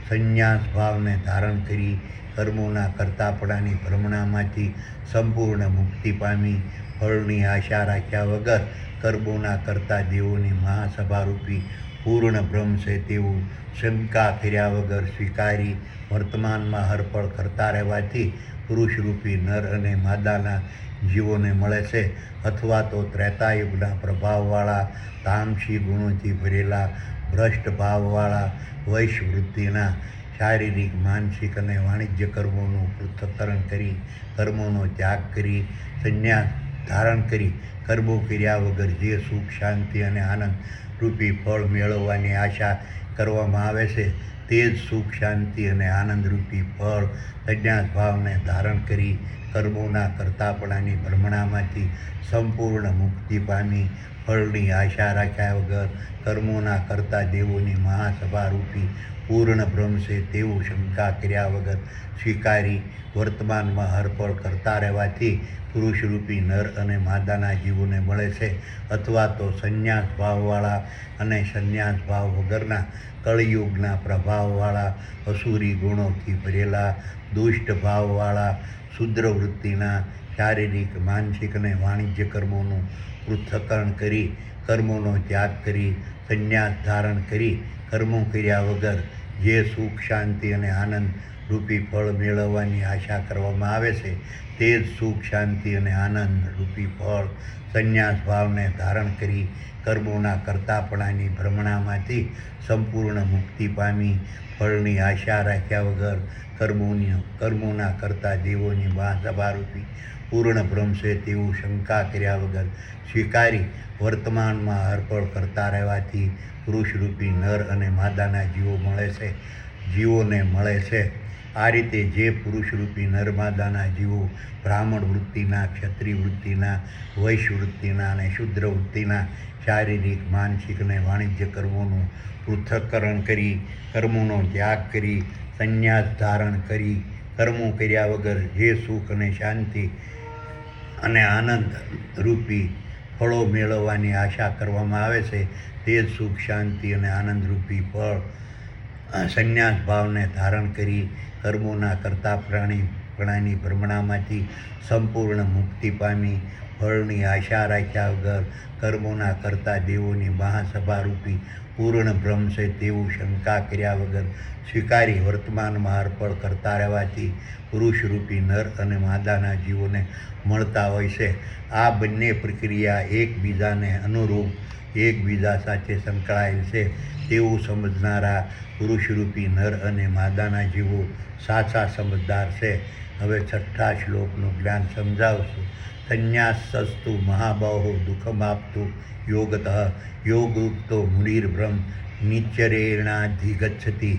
સંન્યાસ ભાવને ધારણ કરી કર્મોના કરતાપણાની ભ્રમણામાંથી સંપૂર્ણ મુક્તિ પામી ફળની આશા રાખ્યા વગર કર્મોના કરતા દેવોની મહાસભારૂપી પૂર્ણ બ્રહ્મ છે તેવું શંકા કર્યા વગર સ્વીકારી વર્તમાનમાં હરપળ કરતા રહેવાથી પુરુષરૂપી નર અને માદાના જીવોને મળે છે અથવા તો ત્રેતાયુગના પ્રભાવવાળા તામસી ગુણોથી ભરેલા ભ્રષ્ટ ભાવવાળા વૈશ્વવૃત્તિના શારીરિક માનસિક અને વાણિજ્ય કર્મોનું પૃથ્થકરણ કરી કર્મોનો ત્યાગ કરી સંન્યાસ ધારણ કરી કર્મો કર્યા વગર જે સુખ શાંતિ અને આનંદ રૂપી ફળ મેળવવાની આશા કરવામાં આવે છે તે જ સુખ શાંતિ અને આનંદરૂપી ફળ સંન્યાસ ભાવને ધારણ કરી કર્મોના કરતાપણાની ભ્રમણામાંથી સંપૂર્ણ મુક્તિ પામી ફળની આશા રાખ્યા વગર કર્મોના કરતા દેવોની મહાસભારૂપી પૂર્ણ બ્રહ્મ છે તેવું શંકા કર્યા વગર સ્વીકારી વર્તમાનમાં હરપળ કરતા રહેવાથી પુરુષરૂપી નર અને માદાના જીવોને મળે છે અથવા તો સંન્યાસ ભાવવાળા અને સંન્યાસ ભાવ વગરના કળિયુગના પ્રભાવવાળા અસુરી ગુણોથી ભરેલા દુષ્ટ ભાવવાળા શુદ્ર વૃત્તિના શારીરિક માનસિક અને વાણિજ્ય કર્મોનું પૃથ્થકરણ કરી કર્મોનો ત્યાગ કરી સંન્યાસ ધારણ કરી કર્મો કર્યા વગર જે સુખ શાંતિ અને આનંદ રૂપી ફળ મેળવવાની આશા કરવામાં આવે છે તે જ સુખ શાંતિ અને આનંદ રૂપી ફળ સંન્યાસ ભાવને ધારણ કરી કર્મોના કરતાપણાની ભ્રમણામાંથી સંપૂર્ણ મુક્તિ પામી ફળની આશા રાખ્યા વગર કર્મોના કરતા દેવોની મહાસભારૂપી પૂર્ણ બ્રહ્મ છે તેવું શંકા કર્યા વગર સ્વીકારી વર્તમાનમાં હરપળ કરતા રહેવાથી પુરુષરૂપી નર અને માદાના જીવોને મળે છે. આ રીતે જે પુરુષરૂપી નરમાદાના જીવો બ્રાહ્મણ વૃત્તિના, ક્ષત્રિય વૃત્તિના, વૈશ્ય વૃત્તિના અને શુદ્ર વૃત્તિના શારીરિક માનસિક અને વાણિજ્ય કર્મોનું પૃથ્થકરણ કરી કર્મોનો ત્યાગ કરી સંન્યાસ ધારણ કરી કર્મો કર્યા વગર જે સુખ અને શાંતિ અને આનંદ રૂપી ફળો મેળવવાની આશા કરવામાં આવે છે તે જ સુખ શાંતિ અને આનંદરૂપી ફળ સંન્યાસ ભાવને ધારણ કરી કર્મોના કરતાપણાની ભ્રમણામાંથી સંપૂર્ણ મુક્તિ પામી ફળની આશા રાખ્યા વગર કર્મોના કરતા દેવોની મહાસભારૂપી પૂર્ણ બ્રહ્મ છે તેવું શંકા કર્યા વગર સ્વીકારી વર્તમાનમાં હરપળ કરતા રહેવાથી પુરુષરૂપી નર અને માદાના જીવોને મળતા હોય છે. આ બંને પ્રક્રિયા એકબીજાને અનુરૂપ એકબીજા સાથે સંકળાયેલ છે તેવું સમજનારા પુરુષરૂપી નર અને માદાના જીવો સાચા સમજદાર છે. હવે 6થા શ્લોકનું જ્ઞાન સમજાવશું. સંન્યાસસ્તુ મહાબાહો દુઃખમાપ્તુ યોગતઃ યોગયુક્તો મુનિર્બ્રહ્મ નિશ્ચરેણાધિગચ્છતિ.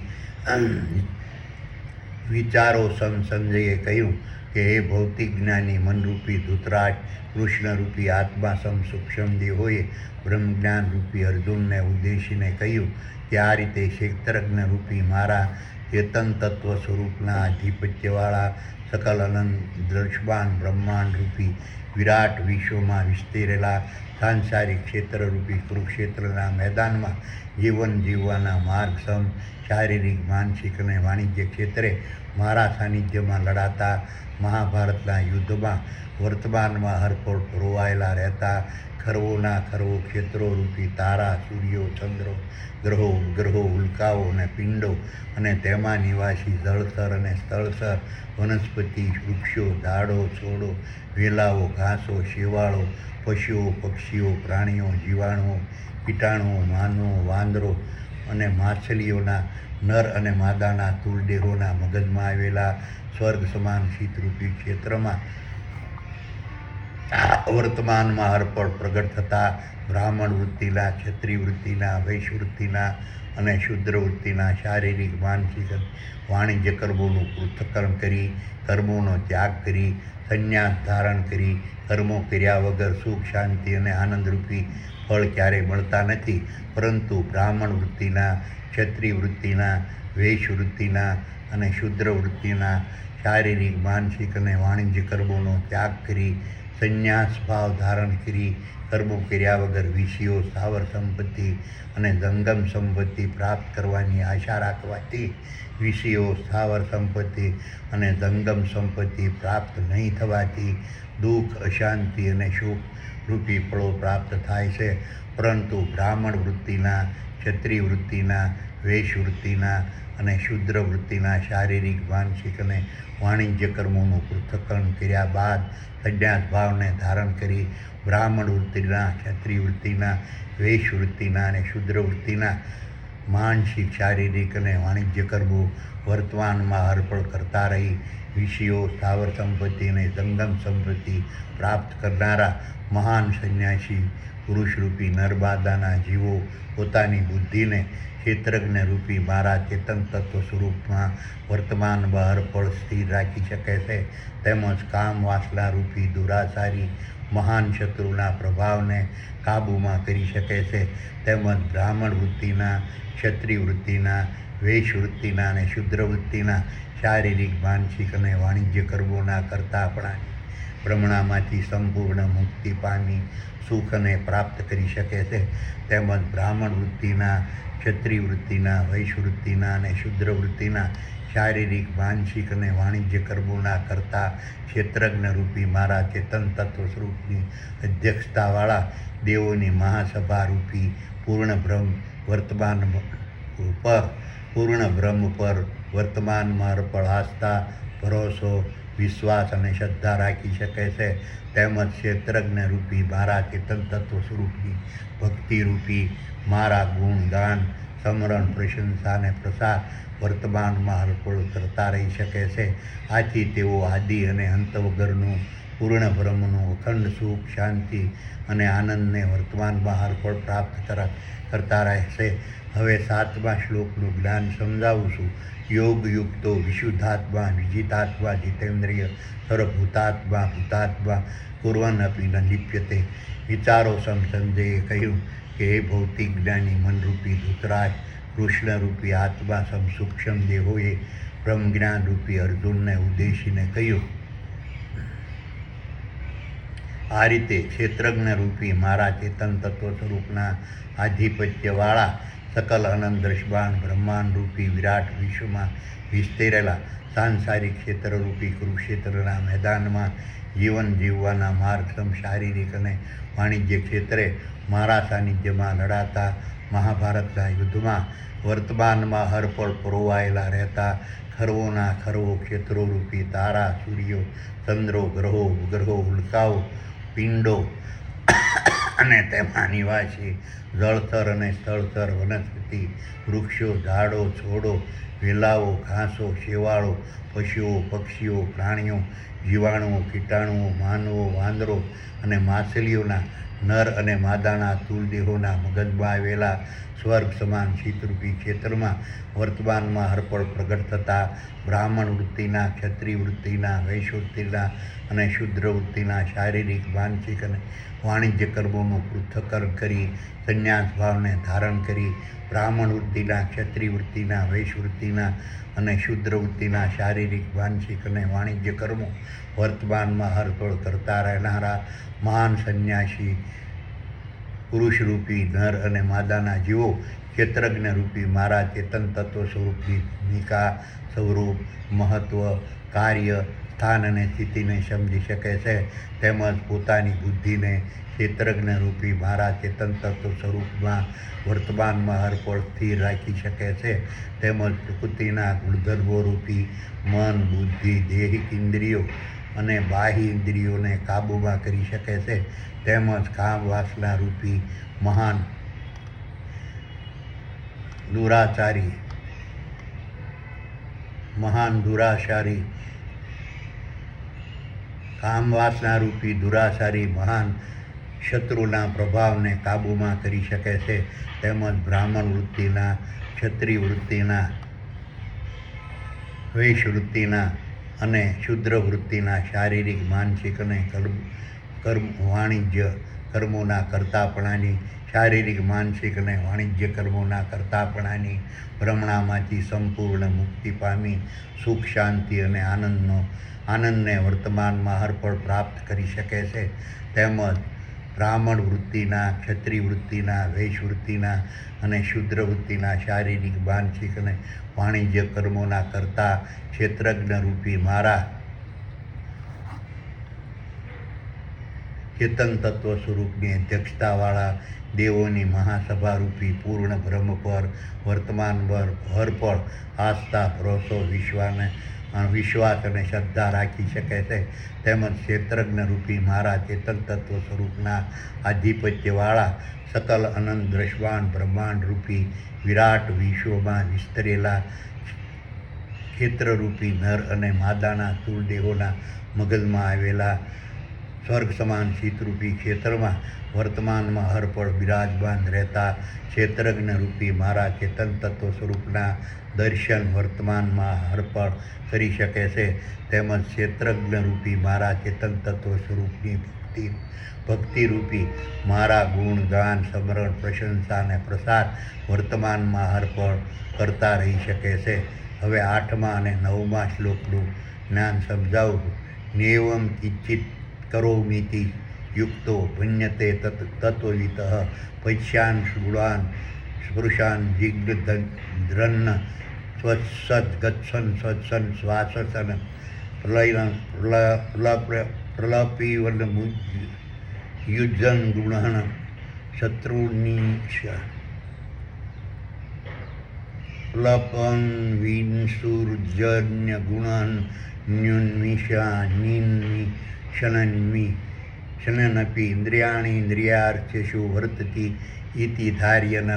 વિચારો સંજયે કહ્યું કે હે ભૌતિક જ્ઞાની મનરૂપી ધૃતરાષ્ટ્ર, કૃષ્ણરૂપી આત્મા સૂક્ષ્મ દેહોએ બ્રહ્મજ્ઞાન રૂપી અર્જુનને ઉદ્દેશીને કહ્યું કે આ રીતે ક્ષેત્રજ્ઞ રૂપી મારા ચેતન તત્વ સ્વરૂપના આધિપત્યવાળા સકલ અનંત દ્રશ્યમાન બ્રહ્માંડ રૂપી વિરાટ વિશ્વમાં વિસ્તરેલા સાંસારિક ક્ષેત્રરૂપી કુરુક્ષેત્રના મેદાનમાં જીવન જીવવાના માર્ગ સમ શારીરિક માનસિક અને વાણિજ્ય ક્ષેત્રે મારા સાનિધ્યમાં લડાતા મહાભારતના યુદ્ધમાં વર્તમાનમાં હરપળ રોવાયેલા રહેતા ખરવોના ખરવો ક્ષેત્રો રૂપી તારા સૂર્યો ચંદ્રો ગ્રહો ઉપગ્રહો ઉલ્કાઓ અને પિંડો અને તેમાં નિવાસી જળચર અને સ્થળચર વનસ્પતિ વૃક્ષો ઝાડો છોડો વેલાઓ ઘાસો શેવાળો પશુઓ પક્ષીઓ પ્રાણીઓ જીવાણુઓ કીટાણુઓ માનવો વાંદરો અને માછલીઓના નર અને માદાના તુલદેહોના મગજમાં આવેલા સ્વર્ગ સમાન શીતરૂપી ક્ષેત્રમાં વર્તમાનમાં હરપળ પ્રગટ થતા બ્રાહ્મણ વૃત્તિના ક્ષત્રિય વૃત્તિના વૈશ્ય વૃત્તિના અને શુદ્ર વૃત્તિના શારીરિક માનસિક વાણિજ્ય કર્મોનું પૃથ્થકરણ કરી કર્મોનો ત્યાગ કરી સંન્યાસ ધારણ કરી કર્મો કર્યા વગર સુખ શાંતિ અને આનંદરૂપી ફળ ક્યારેય મળતા નથી, પરંતુ બ્રાહ્મણ વૃત્તિના ક્ષત્રિય વૃત્તિના વૈશ્ય વૃત્તિના અને શુદ્ર વૃત્તિના શારીરિક માનસિક અને વાણિજ્ય કર્મોનો ત્યાગ કરી સંન્યાસ ભાવ ધારણ કરી કર્મો કર્યા વગર વિષયો સ્થાવર સંપત્તિ અને જંગમ સંપત્તિ પ્રાપ્ત કરવાની આશા રાખવાથી વિષયો સ્થાવર સંપત્તિ અને જંગમ સંપત્તિ પ્રાપ્ત નહીં થવાથી દુઃખ અશાંતિ અને સુખ રૂપી ફળો પ્રાપ્ત થાય છે. પરંતુ બ્રાહ્મણ વૃત્તિના ક્ષત્રિય વૃત્તિના વૈશ્ય વૃત્તિના અને શુદ્ર વૃત્તિના શારીરિક માનસિક અને વાણિજ્ય કર્મોનું પૃથ્થકરણ કર્યા બાદ સંન્યાસ ભાવને ધારણ કરી બ્રાહ્મણ વૃત્તિના ક્ષત્રિય વૃત્તિના વૈશ્ય વૃત્તિના અને શુદ્ર વૃત્તિના માનસિક શારીરિક અને વાણિજ્ય કર્મો વર્તમાનમાં હરપળ કરતા રહી વિષયો સ્થાવર સંપત્તિ અને જંગમ સંપત્તિ પ્રાપ્ત કરનારા મહાન સંન્યાસી પુરુષરૂપી નરમાદાના જીવો પોતાની બુદ્ધિને ક્ષેત્રજ્ઞ રૂપી મારા ચેતન તત્વ સ્વરૂપમાં વર્તમાનમાં હરપળ સ્થિર રાખી શકે છે, તેમજ કામ વાસના રૂપી દુરાસારી મહાન શત્રુના પ્રભાવને કાબૂમાં કરી શકે છે, તેમજ બ્રાહ્મણ વૃત્તિના ક્ષત્રિય વૃત્તિના વૈશ્ય વૃત્તિના અને શુદ્ર વૃત્તિના શારીરિક માનસિક અને વાણિજ્ય કર્મોના કરતાપણાની ભ્રમણામાંથી સંપૂર્ણ મુક્તિ પામી સુખને પ્રાપ્ત કરી શકે છે, તેમજ બ્રાહ્મણ વૃત્તિના ક્ષત્રિય વૃત્તિના વૈશ્ય વૃત્તિના અને શુદ્ર વૃત્તિના શારીરિક માનસિક અને વાણિજ્ય કર્મોના કરતા ક્ષેત્રજ્ઞ રૂપી મારા ચેતન તત્વ સ્વરૂપની અધ્યક્ષતાવાળા દેવોની મહાસભા રૂપી પૂર્ણ બ્રહ્મ પર વર્તમાનમાં હરપળ આસ્થા ભરોસો વિશ્વાસ અને શ્રદ્ધા રાખી શકે છે, તેમજ ક્ષેત્રજ્ઞ રૂપી મારા ચેતન તત્વ સ્વરૂપની ભક્તિ રૂપી મારા ગુણ ગાન સમરણ પ્રશંસા અને પ્રસાર વર્તમાનમાં હરપળ કરતા રહી શકે છે. આથી તેઓ આદિ અને અંત વગરનું પૂર્ણ બ્રહ્મનું અખંડ સુખ શાંતિ અને આનંદને વર્તમાનમાં હરપળ પ્રાપ્ત કરતા રહેશે. હવે 7મા શ્લોકનું જ્ઞાન સમજાવું છું. યોગયુક્તો વિશુદ્ધાત્મા વિજિતાત્મા જીતેન્દ્રિય સર્વભૂતાત્મા ભૂતાત્મા કુર્વન અપી ન લિપ્યતે. વિચારો સંજયે કહ્યું કે હે ભૌતિક જ્ઞાની મનરૂપી ધૃતરાજ, કૃષ્ણરૂપી આત્મા સૂક્ષ્મ દેહોએ બ્રહ્મજ્ઞાન રૂપી અર્જુનને ઉદ્દેશીને કહ્યું, આ રીતે ક્ષેત્રજ્ઞ રૂપી મારા ચેતન તત્વ સ્વરૂપના આધિપત્યવાળા સકલ અનંત દ્રશ્યમાન બ્રહ્માંડ રૂપી વિરાટ વિશ્વમાં વિસ્તરેલા સાંસારિક ક્ષેત્રરૂપી કુરુક્ષેત્રના મેદાનમાં જીવન જીવવાના માર્ગસમ શારીરિક અને વાણિજ્ય ક્ષેત્રે મારા સાનિધ્યમાં લડાતા મહાભારતના યુદ્ધમાં વર્તમાનમાં હરપળ પરોવાયેલા રહેતા ખરવોના ખરવો ક્ષેત્રોરૂપી તારા સૂર્યો ચંદ્રો ગ્રહો ઉપગ્રહો ઉલ્કાઓ પિંડો અને તેમાં નિવાસી જળચર અને સ્થળચર વનસ્પતિ વૃક્ષો ઝાડો છોડો વેલાઓ ઘાસો શેવાળો પશુઓ પક્ષીઓ પ્રાણીઓ જીવાણુઓ કીટાણુઓ માનવો વાંદરો અને માછલીઓના નર અને માદાના તુલદેહોના મગજમાં આવેલા સ્વર્ગ સમાન શીતરૂપી ક્ષેત્રમાં વર્તમાનમાં હરપળ પ્રગટ થતા બ્રાહ્મણ વૃત્તિના, ક્ષત્રિય વૃત્તિના, વૈશ્ય વૃત્તિના અને શુદ્ર વૃત્તિના શારીરિક, માનસિક અને વાણિજ્ય કર્મોનું પૃથ્થકરણ કરી સંન્યાસ ભાવને ધારણ કરી બ્રાહ્મણ વૃત્તિના, ક્ષત્રિય વૃત્તિના, વૈશ્ય વૃત્તિના અને શુદ્ર વૃત્તિના શારીરિક, માનસિક અને વાણિજ્ય કર્મો વર્તમાનમાં હરપળ કરતા રહેનારા મહાન સંન્યાસી પુરુષરૂપી નર અને માદાના જીવો ક્ષેત્રજ્ઞ રૂપી મારા ચેતન તત્વ સ્વરૂપની ભૂમિકા, સ્વરૂપ, મહત્વ, કાર્ય, સ્થાન અને સ્થિતિને સમજી શકે છે, તેમજ પોતાની બુદ્ધિને ક્ષેત્રજ્ઞ રૂપી મારા ચેતન તત્વ સ્વરૂપમાં વર્તમાનમાં હરપળ સ્થિર રાખી શકે છે, તેમજ પ્રકૃતિના ગુણધર્મો રૂપી મન, બુદ્ધિ, દૈહિક ઇન્દ્રિયો અને બાહ્ય ઇન્દ્રિયોને કાબૂમાં કરી શકે છે, તેમજ કામ વાસના રૂપી મહાન દુરાશારી કામવાસના રૂપી દુરાશારી મહાન શત્રુના પ્રભાવને કાબૂમાં કરી શકે છે, તેમજ બ્રાહ્મણ વૃત્તિના, ક્ષત્રિય વૃત્તિના, વૈશ્ય વૃત્તિના અને શુદ્ર વૃત્તિના શારીરિક, માનસિક અને વાણિજ્ય કર્મોના કરતાપણાની શારીરિક, માનસિક અને વાણિજ્ય કર્મોના કરતાપણાની ભ્રમણામાંથી સંપૂર્ણ મુક્તિ પામી સુખ, શાંતિ અને આનંદને વર્તમાનમાં હરપળ પ્રાપ્ત કરી શકે છે, તેમજ બ્રાહ્મણ વૃત્તિના, ક્ષત્રિય વૃત્તિના, વૈશ્ય વૃત્તિના અને શુદ્ર વૃત્તિના શારીરિક, માનસિક અને વાણિજ્ય કર્મોના કરતા ક્ષેત્રજ્ઞ રૂપી મારા ચેતન તત્વ સ્વરૂપની અધ્યક્ષતાવાળા દેવોની મહાસભા રૂપી પૂર્ણ બ્રહ્મ પર વર્તમાન હરપળ આસ્થા, ભરોસો, વિશ્વાસ અને શ્રદ્ધા રાખી શકે છે, તેમજ ક્ષેત્રજ્ઞ રૂપી મારા ચેતન તત્વ સ્વરૂપના આધિપત્યવાળા સકલ અનંત દ્રશ્યમાન બ્રહ્માંડ રૂપી વિરાટ વિશ્વમાં વિસ્તરેલા ક્ષેત્રરૂપી નર અને માદાના સ્થૂળ દેહોના મગજમાં આવેલા સ્વર્ગ સમાન શીતરૂપી ક્ષેત્રમાં વર્તમાનમાં હરપળ બિરાજમાન રહેતા ક્ષેત્રજ્ઞ રૂપી મારા ચેતન તત્વ સ્વરૂપના દર્શન વર્તમાનમાં હરપળ કરી શકે છે, તેમજ ક્ષેત્રજ્ઞ રૂપી મારા ચેતન તત્વ સ્વરૂપની ભક્તિરૂપી મારા ગુણ, ગાન, સ્મરણ, પ્રશંસા અને પ્રસાર વર્તમાનમાં હરપળ કરતા રહી શકે છે. હવે 8મા અને 9મા શ્લોકનું જ્ઞાન સમજાવું. નેવમ કિંચિત કરોમીતિ યુક્તો ભન્યતે તત્વવિતઃ પશ્યાન ગુણાન સ્પૃશાન જિગ્ધ્રન્ન સ્વસદ્ ગચ્છન શ્વાસન પ્રલપીવન યુજ્જન ગુણઃ શત્રુનિશ લપન વિંસુર્જન્ય ગુણન ન્યુન્મિષનન્મિ ઇન્દ્રિયાણિ ઇન્દ્રિયાર્થેષુ વર્તતિ ઇતિ ધાર્યનઃ.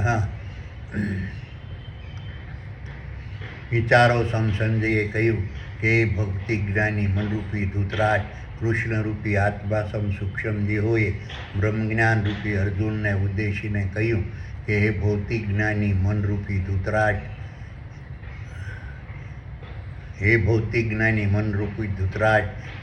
વિચારો સંજયે કહ્યું કે ભક્તિ જ્ઞાની મનરૂપી ધૃતરાષ્ટ્ર, કૃષ્ણરૂપી આત્મા સૂક્ષ્મ દેહોએ બ્રહ્મજ્ઞાન રૂપી અર્જુનને ઉદ્દેશીને કહ્યું કે હે ભૌતિક જ્ઞાની મનરૂપી ધૃતરાષ્ટ્ર,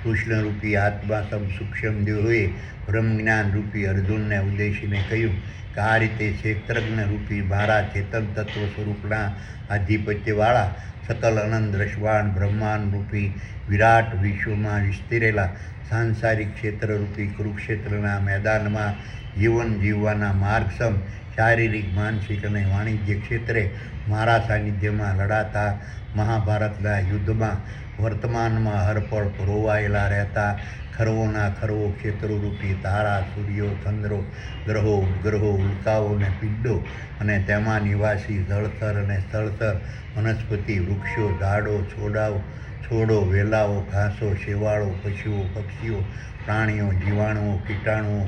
કૃષ્ણરૂપી આત્મા સૂક્ષ્મ દેહોએ બ્રહ્મજ્ઞાન રૂપી અર્જુનને ઉદ્દેશીને કહ્યું કે આ રીતે ક્ષેત્રજ્ઞ રૂપી મારા ચેતન તત્વ સ્વરૂપના આધિપત્યવાળા સકલ અનંત દ્રશ્યમાન બ્રહ્માંડ રૂપી વિરાટ વિશ્વમાં વિસ્તરેલા સાંસારિક ક્ષેત્રરૂપી કુરુક્ષેત્રના મેદાનમાં જીવન જીવવાના માર્ગસમ શારીરિક, માનસિક અને વાણિજ્ય ક્ષેત્રે મારા સાનિધ્યમાં લડાતા મહાભારતના યુદ્ધમાં વર્તમાનમાં હરપળ રોવાયેલા રહેતા ખરવોના ખરવો ક્ષેત્રોરૂપી તારા, સૂર્યો, ચંદ્રો, ગ્રહો, ઉપગ્રહો, ઉલ્કાઓ અને પિંડો અને તેમાં નિવાસી જળચર અને સ્થળચર વનસ્પતિ, વૃક્ષો, ઝાડો, છોડો, વેલાઓ, ઘાસો, શેવાળો, પશુઓ, પક્ષીઓ, પ્રાણીઓ, જીવાણુઓ, કીટાણુઓ,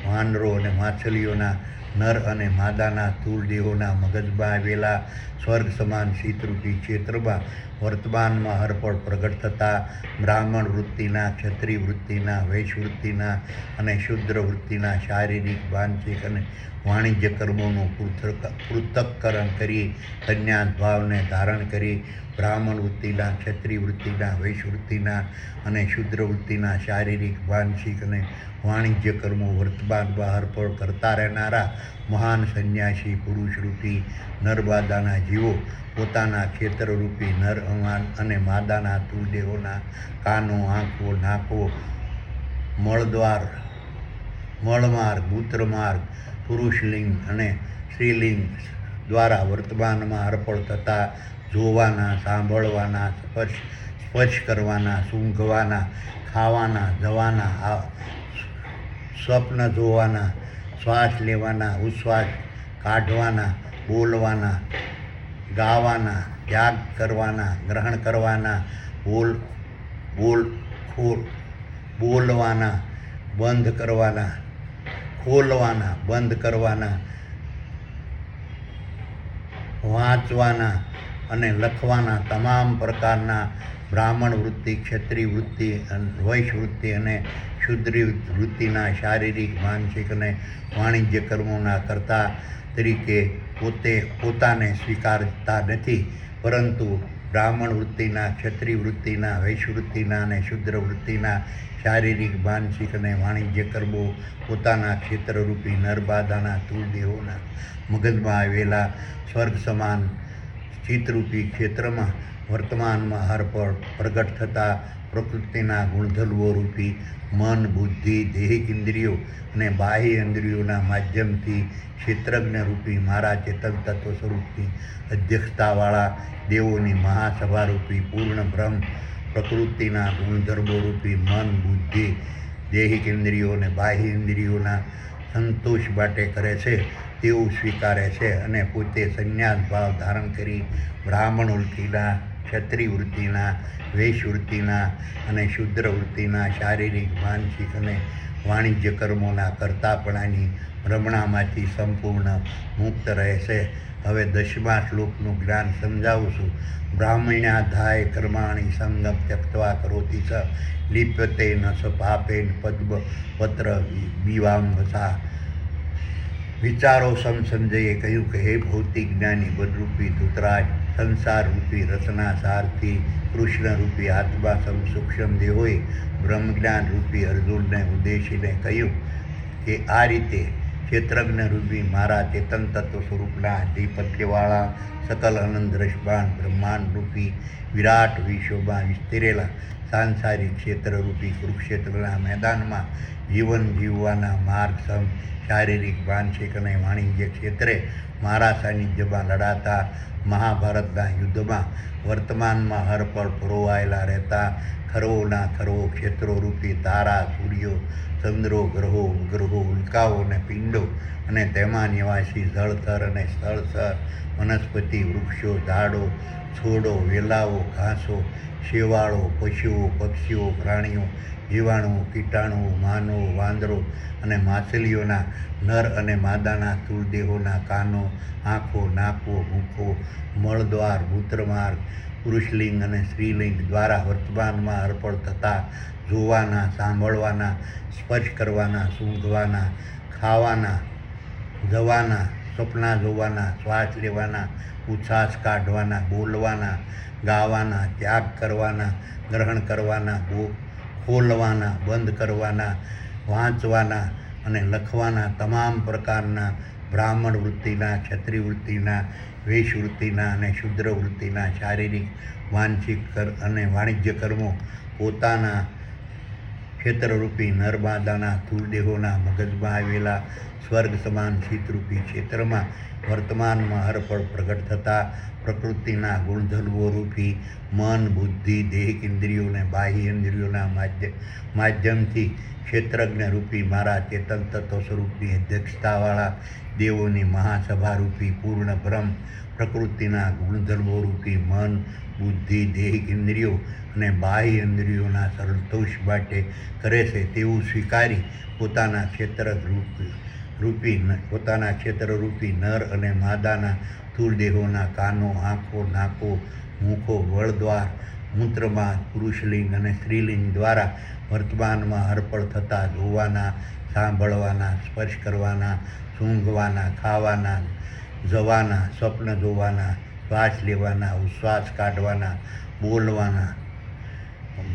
વાનરો અને માછલીઓના નર અને માદાના સ્થૂળ દેહોના મગજમાં આવેલા સ્વર્ગ સમાન શીતરૂપી ક્ષેત્રમાં વર્તમાનમાં હરપળ પ્રગટ થતા બ્રાહ્મણ વૃત્તિના, ક્ષત્રિય વૃત્તિના, વૈશ્ય વૃત્તિના અને શુદ્ર વૃત્તિના શારીરિક, માનસિક અને વાણિજ્ય કર્મોનું પૃથક્કરણ કરી સંન્યાસ ભાવને ધારણ કરી બ્રાહ્મણ વૃત્તિના, ક્ષત્રિય વૃત્તિના, વૈશ્ય વૃત્તિના અને શૂદ્ર વૃત્તિના શારીરિક, માનસિક અને વાણિજ્ય કર્મો વર્તમાનમાં હરપળ કરતા રહેનારા મહાન સંન્યાસી પુરુષરૂપી નરમાદાના જીવો પોતાના ક્ષેત્રરૂપી નર અને માદાના તુલદેહોના કાનો, આંખો, નાકો, મળદ્વાર, મળમાર્ગ, મૂત્રમાર્ગ, પુરુષલિંગ અને સ્ત્રીલિંગ દ્વારા વર્તમાનમાં અર્પણ થતા જોવાના, સાંભળવાના, સ્પર્શ કરવાના, સૂંઘવાના, ખાવાના, જવાના, સ્વપ્ન જોવાના, શ્વાસ લેવાના, ઉચ્છ્વાસ કાઢવાના, બોલવાના, ગાવાના, ત્યાગ કરવાના, ગ્રહણ કરવાના, બોલવાના, બંધ કરવાના, ખોલવાના, બંધ કરવાના, વાંચવાના અને લખવાના તમામ પ્રકારના બ્રાહ્મણ વૃત્તિ, ક્ષત્રિય વૃત્તિ, વૈશ્ય વૃત્તિ અને શૂદ્રી વૃત્તિના શારીરિક, માનસિક અને વાણિજ્ય કર્મોના કર્તા તરીકે પોતાને સ્વીકારતા નથી, પરંતુ બ્રાહ્મણ વૃત્તિના, ક્ષત્રિય વૃત્તિના, વૈશ્ય વૃત્તિના અને શૂદ્ર વૃત્તિના શારીરિક, માનસિક અને વાણિજ્ય કર્મો પોતાના ક્ષેત્રરૂપી નરમાદાના તુલદેહોના મગજમાં આવેલા સ્વર્ગ સમાન ચિત્તરૂપી ક્ષેત્રમાં વર્તમાનમાં હરપળ પ્રગટ થતા પ્રકૃતિના ગુણધર્મો રૂપી મન, બુદ્ધિ, દેહિક ઇન્દ્રિયો અને બાહ્ય ઇન્દ્રિયોના માધ્યમથી ક્ષેત્રજ્ઞ રૂપી મારા ચેતન તત્વ સ્વરૂપની અધ્યક્ષતાવાળા દેવોની મહાસભારૂપી પૂર્ણ બ્રહ્મ પ્રકૃતિના ગુણધર્મો રૂપી મન, બુદ્ધિ, દૈહિક ઇન્દ્રિયો અને બાહ્ય ઇન્દ્રિયોના સંતોષ માટે કરે છે તેવું સ્વીકારે છે અને પોતે સંન્યાસ ભાવ ધારણ કરી બ્રાહ્મણ વૃત્તિના, ક્ષત્રિય વૃત્તિના, વૈશ્ય વૃત્તિના અને શૂદ્ર વૃત્તિના શારીરિક, માનસિક અને વાણિજ્ય કર્મોના કર્તાપણાની ભ્રમણામાંથી સંપૂર્ણ મુક્ત રહે છે. હવે 10મા શ્લોકનું જ્ઞાન સમજાવું છું. બ્રાહ્મણ્યાધાય કર્માણિ સંગમ ત્યક્ત્વા કરોતિ સ લિપ્યતે ન સ પાપેન પદ્મ પત્ર વિવાંભસા. વિચારો સંજયે કહ્યું કે હે ભૌતિક જ્ઞાની બદરૂપી ધૃતરાજ, સંસારરૂપી રચના સારથી કૃષ્ણરૂપી આત્મા સૂક્ષ્મ દેહોએ બ્રહ્મજ્ઞાન રૂપી અર્જુનને ઉદ્દેશીને કહ્યું કે આ રીતે ક્ષેત્રજ્ઞ રૂપી મારા ચેતન તત્વ સ્વરૂપના આધિપત્યવાળા સકલ અનંત દ્રષ્ટાન બ્રહ્માંડ રૂપી વિરાટ વિશ્વમાં વિસ્તરેલા સાંસારિક ક્ષેત્રરૂપી કુરુક્ષેત્રના મેદાનમાં જીવન જીવવાના માર્ગ સમ શારીરિક, માનસિક અને વાણિજ્ય ક્ષેત્રે મારા સાનિધ્યમાં લડાતા મહાભારતના યુદ્ધમાં વર્તમાનમાં હરપળ પરોવાયેલા રહેતા ખરવોના ખરવો ક્ષેત્રોરૂપી તારા, સૂર્યો, ચંદ્રો, ગ્રહો, ઉપગ્રહો, ઉલ્કાઓ અને પિંડો અને તેમાં નિવાસી જળથર અને સ્થળથર, વનસ્પતિ, વૃક્ષો, ઝાડો, છોડો, વેલાઓ, ઘાસો, શેવાળો, પશુઓ, પક્ષીઓ, પ્રાણીઓ, જીવાણુઓ, કીટાણુઓ, માનવો, વાંદરો અને માછલીઓના નર અને માદાના તુલદેહોના કાનો, આંખો, નાકો, મુખો, મળદ્વાર, મૂત્રમાર્ગ, પુરુષલિંગ અને સ્ત્રીલિંગ દ્વારા વર્તમાનમાં અર્પણ થતા જોવાના, સાંભળવાના, સ્પર્શ કરવાના, સૂંઘવાના, ખાવાના, જવાના, સપના જોવાના, શ્વાસ લેવાના, ઉચ્છ્વાસ કાઢવાના, બોલવાના, ગાવાના, ત્યાગ કરવાના, ગ્રહણ કરવાના, ખોલવાના, બંધ કરવાના, વાંચવાના અને લખવાના તમામ પ્રકારના બ્રાહ્મણ વૃત્તિના, ક્ષત્રિય વૃત્તિના, વૈશ્ય વૃત્તિના અને શૂદ્ર વૃત્તિના શારીરિક, માનસિક અને વાણિજ્ય કર્મો પોતાના ક્ષેત્રરૂપી નરમાદાના તુલદેહોના મગજમાં આવેલા સ્વર્ગ સમાન ચિત્તરૂપી ક્ષેત્રમાં વર્તમાનમાં હરપળ પ્રગટ થતા પ્રકૃતિના ગુણધર્મો રૂપી મન, બુદ્ધિ, દૈહિક ઇન્દ્રિયો અને બાહ્ય ઇન્દ્રિયોના માધ્યમથી ક્ષેત્રજ્ઞ રૂપી મારા ચેતન તત્વ સ્વરૂપની અધ્યક્ષતાવાળા દેવોની મહાસભારૂપી પૂર્ણ બ્રહ્મ પ્રકૃતિના ગુણધર્મો રૂપી મન, બુદ્ધિ, દૈહિક ઇન્દ્રિયો અને બાહ્ય ઇન્દ્રિયોના સંતોષ માટે કરે છે તેવું સ્વીકારી પોતાના ક્ષેત્રરૂપી નર અને માદાના સ્થૂળદેહોના કાનો, આંખો, નાકો, મુખો, મળદ્વાર, મૂત્રમાં પુરુષલિંગ અને સ્ત્રીલિંગ દ્વારા વર્તમાનમાં અર્પણ થતા જોવાના, સાંભળવાના, સ્પર્શ કરવાના, સૂંઘવાના, ખાવાના, જવાના, સ્વપ્ન જોવાના, શ્વાસ લેવાના, ઉશ્વાસ કાઢવાના, બોલવાના,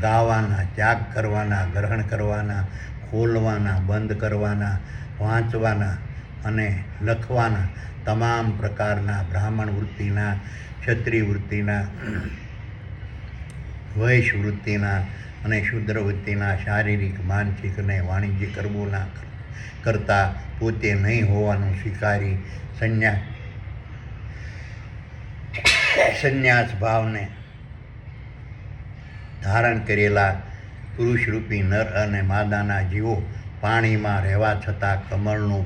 ગાવાના, ત્યાગ કરવાના, ગ્રહણ કરવાના, ખોલવાના, બંધ કરવાના, વાંચવાના અને લખવાના તમામ પ્રકારના બ્રાહ્મણ વૃત્તિના, ક્ષત્રિય વૃત્તિના, વૈશ્ય વૃત્તિના અને શુદ્ર વૃત્તિના શારીરિક, માનસિક અને વાણિજ્ય કર્મોના કરતા પોતે નહીં હોવાનું સ્વીકારી સંન્યાસ ભાવને ધારણ કરેલા પુરુષરૂપી નર અને માદાના જીવો પાણીમાં રહેવા છતાં કમળનું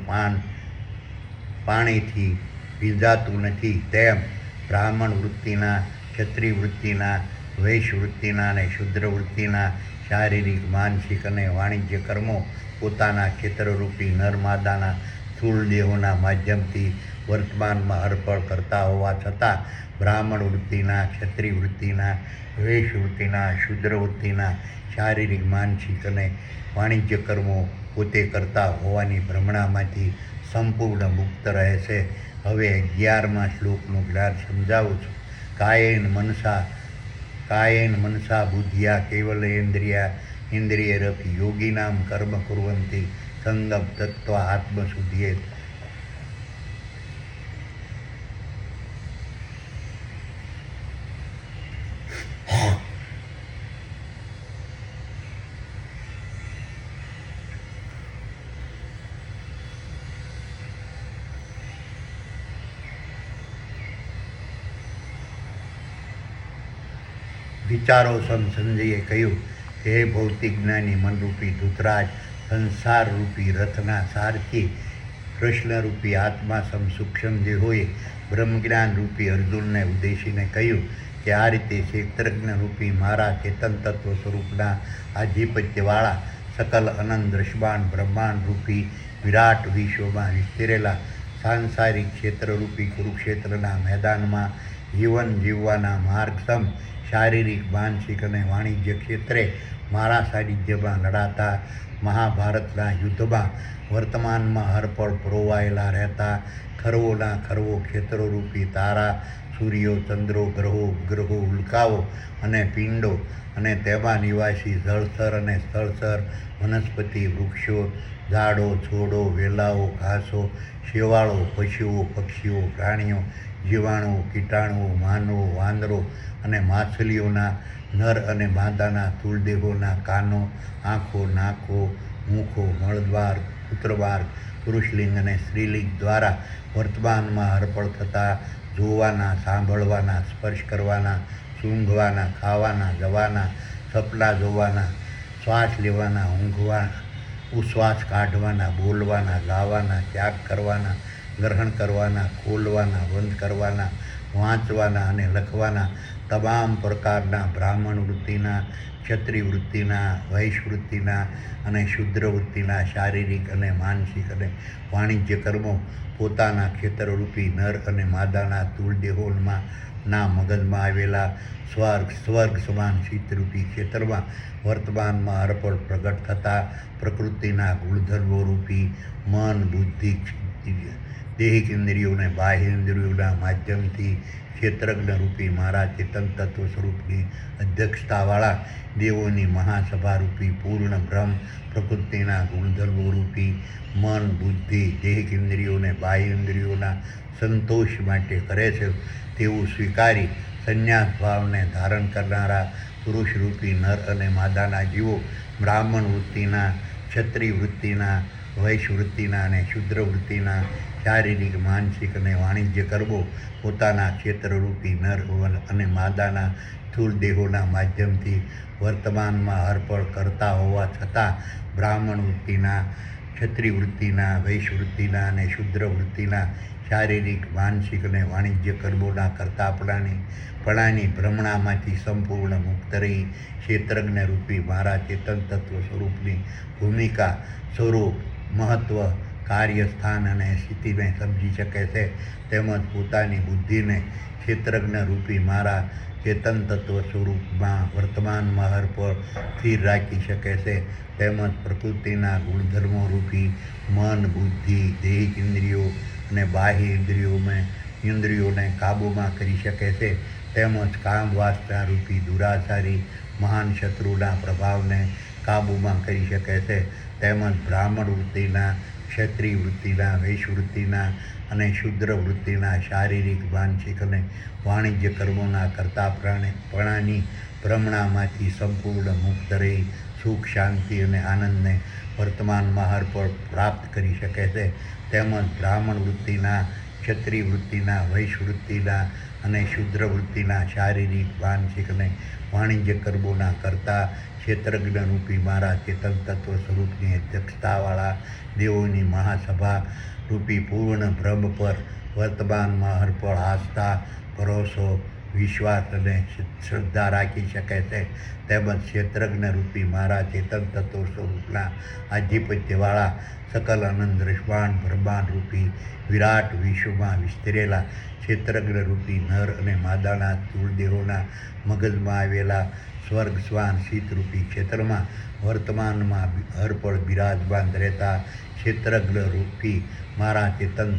પાણીથી ભીંજાતું નથી, તેમ બ્રાહ્મણ વૃત્તિના, ક્ષત્રિય વૃત્તિના, વૈશ્ય વૃત્તિના અને શુદ્ર વૃત્તિના શારીરિક, માનસિક અને વાણિજ્ય કર્મો પોતાના ક્ષેત્રરૂપી નર માદાના સ્થૂળ દેહોના માધ્યમથી વર્તમાનમાં હરપળ કરતા હોવા છતાં બ્રાહ્મણ વૃત્તિના, ક્ષત્રિય વૃત્તિના, વૈશ્ય વૃત્તિના, શુદ્ર વૃત્તિના શારીરિક, માનસિક અને વાણિજ્ય કર્મો પોતે કરતા હોવાની ભ્રમણામાંથી સંપૂર્ણ મુક્ત રહે છે. હવે 11મા શ્લોકનું જ્ઞાન સમજાવું છું. કાયેન મનસા બુદ્ધિયા કેવલેન્દ્રિયરપી યોગીનામ કર્મ કુર્વન્તિ સંગમ તત્વા આત્મશુદ્ધિએ. વિચારો સંજયે કહ્યું, હે ભૌતિક જ્ઞાની મનરૂપી ધૂતરાજ, સંસારરૂપી રથના સારથી કૃષ્ણરૂપી આત્મા સૂક્ષ્મ દેહોએ બ્રહ્મજ્ઞાન રૂપી અર્જુનને ઉદ્દેશીને કહ્યું કે આ રીતે ક્ષેત્રજ્ઞરૂપી મારા ચેતન તત્વ સ્વરૂપના આધિપત્યવાળા સકલ અનંત દ્રશ્યમાન બ્રહ્માંડ રૂપી વિરાટ વિશ્વમાં વિસ્તરેલા સાંસારિક ક્ષેત્રરૂપી કુરુક્ષેત્રના મેદાનમાં જીવન જીવવાના માર્ગસમ શારીરિક, માનસિક અને વાણિજ્ય ક્ષેત્રે મારા સાનિધ્યમાં લડાતા મહાભારતના યુદ્ધમાં વર્તમાનમાં હરપળ પરોવાયેલા રહેતા ખરવોના ખરવો ક્ષેત્રોરૂપી તારા, સૂર્યો, ચંદ્રો, ગ્રહો, ઉપગ્રહો, ઉલ્કાઓ અને પિંડો અને તેમાં નિવાસી જળચર અને સ્થળચર, વનસ્પતિ, વૃક્ષો, ઝાડો, છોડો, વેલાઓ, ઘાસો, શેવાળો, પશુઓ, પક્ષીઓ, પ્રાણીઓ, જીવાણુઓ, કીટાણુઓ, માનવો, વાંદરો અને માછલીઓના નર અને માદાના સ્થૂળદેહોના કાનો, આંખો, નાકો, મુખો, મળદ્વાર, મૂત્રમાર્ગ, પુરુષલિંગ અને સ્ત્રીલિંગ દ્વારા વર્તમાનમાં હરપળ થતા જોવાના, સાંભળવાના, સ્પર્શ કરવાના, સૂંઘવાના, ખાવાના, જવાના, સપના જોવાના, શ્વાસ લેવાના, ઊંઘવાના, ઉશ્વાસ કાઢવાના, બોલવાના, ગાવાના, ત્યાગ કરવાના, ગ્રહણ કરવાના, ખોલવાના, બંધ કરવાના, વાંચવાના અને લખવાના તમામ પ્રકારના બ્રાહ્મણ વૃત્તિના, ક્ષત્રિય વૃત્તિના, વૈશ્ય વૃત્તિના અને શુદ્ર વૃત્તિના શારીરિક અને માનસિક અને વાણિજ્ય કર્મો પોતાના ક્ષેત્રરૂપી નર અને માદાના સ્થૂળ દેહોમાં મગજમાં આવેલા સ્વર્ગ સમાન શીતરૂપી ક્ષેત્રમાં વર્તમાનમાં હરપળ પ્રગટ થતા પ્રકૃતિના ગુણધર્મોરૂપી મન, બુદ્ધિ, દેહિક ઇન્દ્રિયો અને બાહ્ય ઇન્દ્રિયોના માધ્યમથી ક્ષેત્રજ્ઞરૂપી મારા ચેતન તત્વ સ્વરૂપની અધ્યક્ષતાવાળા દેવોની મહાસભારૂપી પૂર્ણ બ્રહ્મ પ્રકૃતિના ગુણધર્મોરૂપી મન, બુદ્ધિ, દેહિક ઇન્દ્રિયો અને બાહ્ય ઇન્દ્રિયોના સંતોષ માટે કરે છે તેવું સ્વીકારી સંન્યાસ ભાવને ધારણ કરનારા પુરુષરૂપી નર અને માદાના જીવો બ્રાહ્મણ વૃત્તિના, ક્ષત્રિય વૃત્તિના, વૈશ્ય વૃત્તિના અને શુદ્ર વૃત્તિના શારીરિક, માનસિક અને વાણિજ્ય કર્મો પોતાના ક્ષેત્રરૂપી નર અને માદાના સ્થૂળ દેહોના માધ્યમથી વર્તમાનમાં હરપળ કરતા હોવા છતાં બ્રાહ્મણ વૃત્તિના, ક્ષત્રિય વૃત્તિના, વૈશ્ય વૃત્તિના અને શુદ્ર વૃત્તિના શારીરિક, માનસિક અને વાણિજ્ય કર્મોના કરતાપણાની ભ્રમણામાંથી સંપૂર્ણ મુક્ત રહી ક્ષેત્રજ્ઞરૂપી મારા ચેતન તત્વ સ્વરૂપની ભૂમિકા, સ્વરૂપ, મહત્વ, કાર્યસ્થાન અને સ્થિતિને સમજી શકે છે, તેમજ પોતાની બુદ્ધિને ક્ષેત્રજ્ઞ રૂપી મારા ચેતન તત્વ સ્વરૂપમાં વર્તમાનમાં હર પર સ્થિર રાખી શકે છે, તેમજ પ્રકૃતિના ગુણધર્મો રૂપી મન, બુદ્ધિ, દૈહિક ઇન્દ્રિયો અને બાહ્ય ઇન્દ્રિયોને કાબૂમાં કરી શકે છે, તેમજ કામ વાસના રૂપી દુરાચારી મહાન શત્રુના પ્રભાવને કાબૂમાં કરી શકે છે, તેમજ બ્રાહ્મણ વૃત્તિના, ક્ષત્રિય વૃત્તિના, વૈશ્ય વૃત્તિના અને શુદ્ર વૃત્તિના શારીરિક, માનસિક અને વાણિજ્ય કર્મોના કર્તાપણાની ભ્રમણામાંથી સંપૂર્ણ મુક્ત રહી સુખ, શાંતિ અને આનંદને વર્તમાનમાં હર પળ પ્રાપ્ત કરી શકે છે, તેમજ બ્રાહ્મણ વૃત્તિના, ક્ષત્રિય વૃત્તિના, વૈશ્ય વૃત્તિના અને શુદ્ર વૃત્તિના શારીરિક, માનસિક અને વાણિજ્ય કર્મોના કરતા ક્ષેત્રજ્ઞ રૂપી મારા ચેતન તત્વ સ્વરૂપની અધ્યક્ષતાવાળા દેવોની મહાસભા રૂપી પૂર્ણ બ્રહ્મ પર વર્તમાનમાં હરપળ આસ્થા, ભરોસો, વિશ્વાસ અને શ્રદ્ધા રાખી શકે છે, તેમજ ક્ષેત્રજ્ઞ રૂપી મારા ચેતન તત્વ સ્વરૂપના આધિપત્યવાળા સકલ અનંત બ્રહ્માંડ રૂપી વિરાટ વિશ્વમાં વિસ્તરેલા ક્ષેત્રજ્ઞ રૂપી નર અને માદાના સ્થૂળ દેહોના મગજમાં આવેલા સ્વર્ગ શ્વાન શીતરૂપી ક્ષેત્રમાં વર્તમાનમાં હરપળ બિરાજમાન રહેતા ક્ષેત્રજ્ઞ રૂપી મારા ચેતન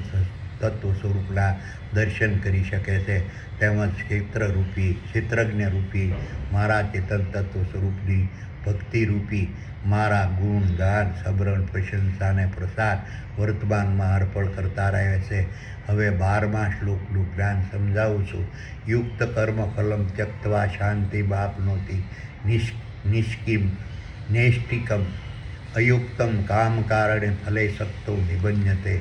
તત્વ સ્વરૂપના દર્શન કરી શકે છે, તેમજ ક્ષેત્રજ્ઞ રૂપી મારા ચેતન તત્વ સ્વરૂપની ભક્તિરૂપી મારા ગુણ, ગાન, સ્મરણ, પ્રશંસા અને પ્રસાર વર્તમાનમાં અર્પણ કરતા રહે છે. હવે 12મા શ્લોકનું જ્ઞાન સમજાવું છું. યુક્ત કર્મ ફલમ ત્યક્ત્વા શાંતિ બાપનોતિ નિષ્કિમ નૈષ્ટિકમ અયુક્તમ કામ કારણે ફલે સક્તો નિબંધ્યતે.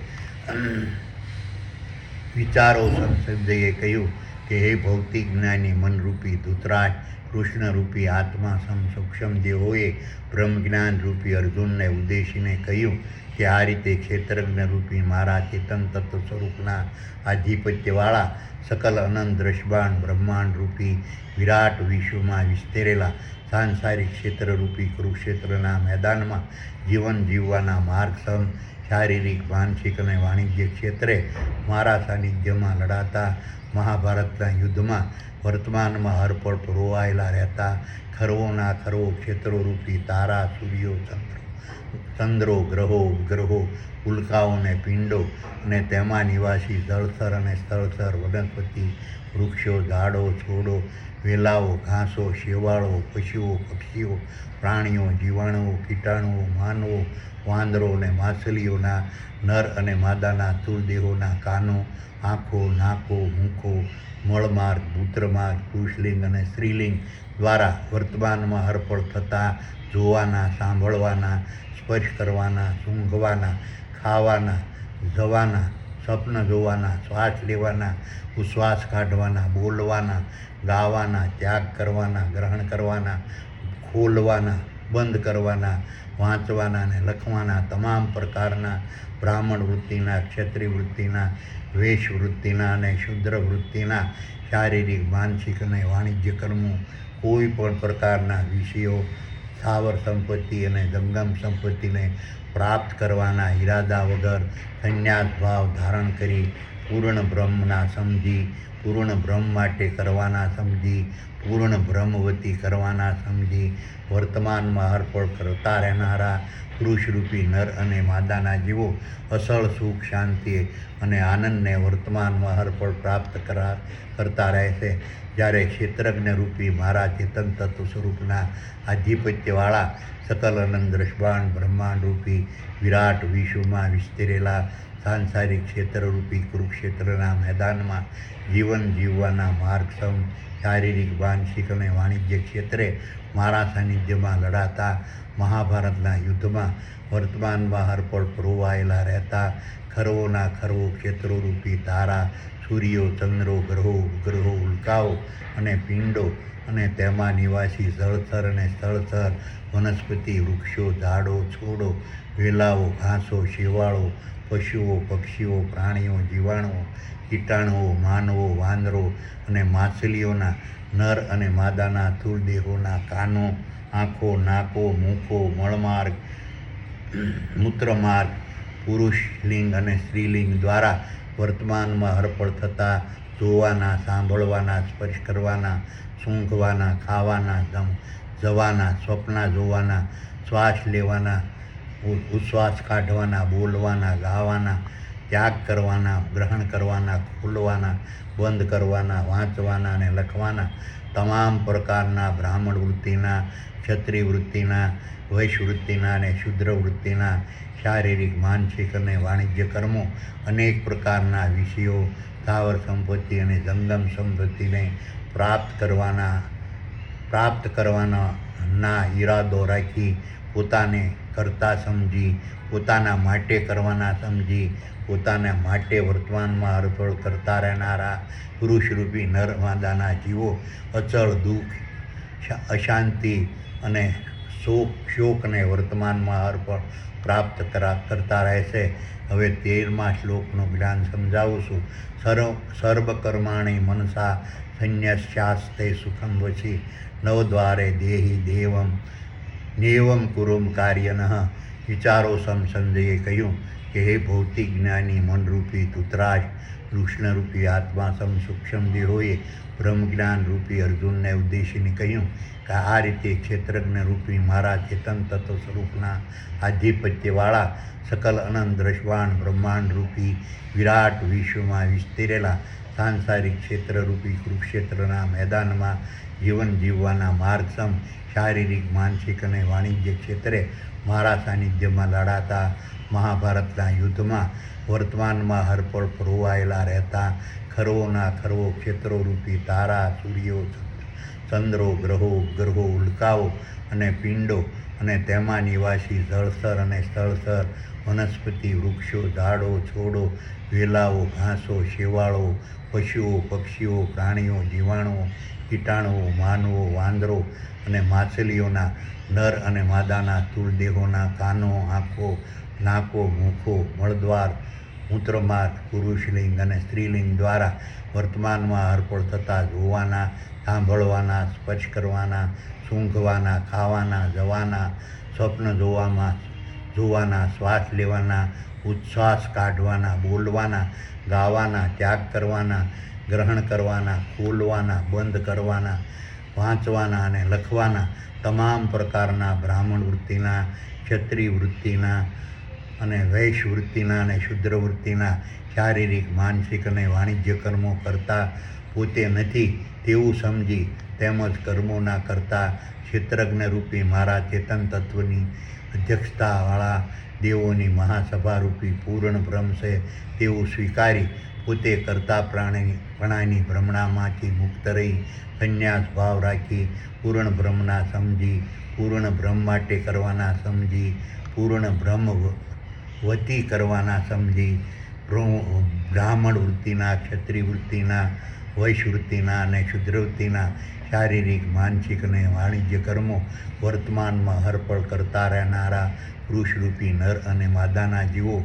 વિચારો સંજયે કહ્યું કે હે ભૌતિક જ્ઞાની મનરૂપી ધૃતરાજ, કૃષ્ણરૂપી આત્મા સૂક્ષ્મ દેહોએ બ્રહ્મજ્ઞાન રૂપી અર્જુનને ઉદ્દેશીને કહ્યું કે આ રીતે ક્ષેત્રજ્ઞ રૂપી મારા ચેતન તત્વ સ્વરૂપના આધિપત્યવાળા સકલ અનંત બ્રહ્માંડ રૂપી વિરાટ વિશ્વમાં વિસ્તરેલા સાંસારિક ક્ષેત્રરૂપી કુરુક્ષેત્રના મેદાનમાં જીવન જીવવાના માર્ગ સમ શારીરિક, માનસિક અને વાણિજ્ય ક્ષેત્રે મારા સાનિધ્યમાં લડાતા મહાભારતના યુદ્ધમાં વર્તમાનમાં હરપળ પરોવાયેલા રહેતા ખરવોના ખરવો ક્ષેત્રોરૂપી તારા, સૂર્યો, ચંદ્રો, ગ્રહો, ઉલ્કાઓ અને પિંડો અને તેમાં નિવાસી જળચર અને સ્થળચર, વનસ્પતિ, વૃક્ષો, ઝાડો, છોડો, વેલાઓ, ઘાસો, શેવાળો, પશુઓ, પક્ષીઓ, પ્રાણીઓ, જીવાણુઓ, કીટાણુઓ, માનવો, વાંદરો અને માછલીઓના નર અને માદાના સ્થૂળ દેહોના કાનો, આંખો, નાકો, મુખો, મળમાર્ગ, મૂત્રમાર્ગ, પુંસલિંગ અને સ્ત્રીલિંગ દ્વારા વર્તમાનમાં હરપળ થતા જોવાના, સાંભળવાના, સ્પર્શ કરવાના, સૂંઘવાના, ખાવાના, જવાના, સ્વપ્ન જોવાના, શ્વાસ લેવાના, ઉશ્વાસ કાઢવાના, બોલવાના, ગાવાના, ત્યાગ કરવાના, ગ્રહણ કરવાના, ખોલવાના, બંધ કરવાના, વાંચવાના અને લખવાના તમામ પ્રકારના બ્રાહ્મણ વૃત્તિના, ક્ષત્રિય વૃત્તિના, વૈશ્ય વૃત્તિના અને શુદ્ર વૃત્તિના શારીરિક, માનસિક અને વાણિજ્ય કર્મો, કોઈ પણ પ્રકારના વિષયો, સ્થાવર સંપત્તિ અને જંગમ સંપત્તિને પ્રાપ્ત કરવાના ઈરાદા વગર સંન્યાસ ભાવ ધારણ કરી પૂર્ણ બ્રહ્મના સમજી, પૂર્ણ બ્રહ્મ માટે કરવાના સમજી, પૂર્ણ બ્રહ્મવતી કરવાના સમજી, વર્તમાનમાં હરપળ કરતા રહેનારા પુરુષરૂપી નર અને માદાના જીવો અસલ સુખ, શાંતિ અને આનંદને વર્તમાનમાં હરપળ પ્રાપ્ત કરતા રહે છે. જ્યારે ક્ષેત્રજ્ઞ રૂપી મારા ચેતન તત્વ સ્વરૂપના આધિપત્યવાળા સકલ અનંત બ્રહ્માંડ રૂપી વિરાટ વિશ્વમાં વિસ્તરેલા સાંસારિક ક્ષેત્રરૂપી કુરુક્ષેત્રના મેદાનમાં જીવન જીવવાના માર્ગસમ શારીરિક, માનસિક અને વાણિજ્ય ક્ષેત્રે મારા સાનિધ્યમાં લડાતા મહાભારતના યુદ્ધમાં વર્તમાનમાં હરપળ પરોવાયેલા રહેતા ખરવોના ખરવો ક્ષેત્રોરૂપી તારા, સૂર્યો, ચંદ્રો, ગ્રહો, ઉલ્કાઓ અને પિંડો અને તેમાં નિવાસી જળચર અને સ્થળચર, વનસ્પતિ, વૃક્ષો, ઝાડો, છોડો, વેલાઓ, ઘાસો, શેવાળો, પશુઓ, પક્ષીઓ, પ્રાણીઓ, જીવાણુઓ, કીટાણુઓ, માનવો, વાંદરો અને માછલીઓના નર અને માદાના સ્થૂળ દેહોના કાનો, આંખો, નાકો, મુખો, મળમાર્ગ, મૂત્રમાર્ગ, પુરુષ લિંગ અને સ્ત્રીલિંગ દ્વારા વર્તમાનમાં હરપળ થતા જોવાના, સાંભળવાના, સ્પર્શ કરવાના, સૂંઘવાના, ખાવાના, જવાના, સ્વપ્ના જોવાના, શ્વાસ લેવાના, ઉચ્છ્વાસ કાઢવાના, બોલવાના, ગાવાના, ત્યાગ કરવાના, ગ્રહણ કરવાના, ખોલવાના, બંધ કરવાના, વાંચવાના અને લખવાના તમામ પ્રકારના બ્રાહ્મણ વૃત્તિના, ક્ષત્રિય વૃત્તિના, વૈશ્ય વૃત્તિના અને શુદ્ર વૃત્તિના શારીરિક, માનસિક અને વાણિજ્ય કર્મો, અનેક પ્રકારના વિષયો, સ્થાવર સંપત્તિ અને જંગમ સંપત્તિને પ્રાપ્ત કરવાના ઈરાદો રાખી પોતાને કરતા સમજી, પોતાના માટે કરવાના સમજી, પોતાના માટે વર્તમાનમાં હરપળ કરતા રહેનારા પુરુષરૂપી નર માદાના જીવો અચળ દુઃખ, અશાંતિ અને શોકને વર્તમાનમાં હરપળ પ્રાપ્ત કરતા રહેશે. હવે 13મા શ્લોકનું જ્ઞાન સમજાવું છું. સર્વકર્માણિ મનસા સંન્યસ્યાસ્તે સુખમ વશી નવદ્વારે દેહી દેવમ નેવમ કુરુમ કાર્યનઃ. વિચારો સંજયે કહ્યું કે હે ભૌતિક જ્ઞાની મનરૂપી ધૃતરાજ, કૃષ્ણરૂપી આત્મા સૂક્ષ્મ દેહોએ બ્રહ્મજ્ઞાન રૂપી અર્જુનને ઉદ્દેશીને કહ્યું કે આ રીતે ક્ષેત્રજ્ઞ રૂપી મારા ચેતન તત્વ સ્વરૂપના આધિપત્યવાળા સકલ અનંત દ્રષ્વાન બ્રહ્માંડ રૂપી વિરાટ વિશ્વમાં વિસ્તરેલા સાંસારિક ક્ષેત્રરૂપી કુરુક્ષેત્રના મેદાનમાં જીવન જીવવાના માર્ગસમ શારીરિક, માનસિક અને વાણિજ્ય ક્ષેત્રે મારા સાનિધ્યમાં લડાતા મહાભારતના યુદ્ધમાં વર્તમાનમાં હરપળ પરોવાયેલા રહેતા ખરવોના ખરવો ક્ષેત્રોરૂપી તારા, સૂર્યો, ચંદ્રો, ગ્રહો, ઉલ્કાઓ અને પિંડો અને તેમાં નિવાસી જળસર અને સ્થળસર વનસ્પતિ, વૃક્ષો, ઝાડો, છોડો, વેલાઓ, ઘાસો, શેવાળો, પશુઓ, પક્ષીઓ, પ્રાણીઓ, જીવાણુઓ, કીટાણુઓ, માનવો, વાંદરો અને માછલીઓના નર અને માદાના સ્થૂળ દેહોના કાનો, આંખો, નાકો, મુખો, મળદ્વાર, મૂત્રમાર્ગ, પુરુષલિંગ અને સ્ત્રીલિંગ દ્વારા વર્તમાનમાં હરપળ થતા જોવાના, સાંભળવાના, સ્પર્શ કરવાના, સૂંઘવાના, ખાવાના, જવાના, સ્વપ્ન જોવાના, શ્વાસ લેવાના, ઉચ્છ્વાસ કાઢવાના, બોલવાના, ગાવાના, ત્યાગ કરવાના, ગ્રહણ કરવાના, ખોલવાના, બંધ કરવાના, વાંચવાના અને લખવાના તમામ પ્રકારના બ્રાહ્મણ વૃત્તિના, ક્ષત્રિય વૃત્તિના અને વૈશ્ય વૃત્તિના અને શુદ્ર વૃત્તિના શારીરિક, માનસિક અને વાણિજ્ય કર્મો કરતા પોતે નથી તેવું સમજી, તેમજ કર્મોના કરતા ક્ષેત્રજ્ઞ રૂપી મારા ચેતન તત્વની અધ્યક્ષતાવાળા દેવોની મહાસભારૂપી પૂર્ણ બ્રહ્મ છે તેવું સ્વીકારી પોતે કરતા પ્રાણીપણાની ભ્રમણામાંથી મુક્ત રહી સંન્યાસ ભાવ રાખી પૂર્ણ બ્રહ્મના સમજી, પૂર્ણ બ્રહ્મ માટે કરવાના સમજી, પૂર્ણ બ્રહ્મ વતી કરવાના સમજી, બ્રાહ્મણ વૃત્તિના, ક્ષત્રિય વૃત્તિના, વૈશ્ય વૃત્તિના અને શુદ્ર વૃત્તિના શારીરિક, માનસિક અને વાણિજ્ય કર્મો વર્તમાનમાં હરપળ કરતા રહેનારા પુરુષરૂપી નર અને માદાના જીવો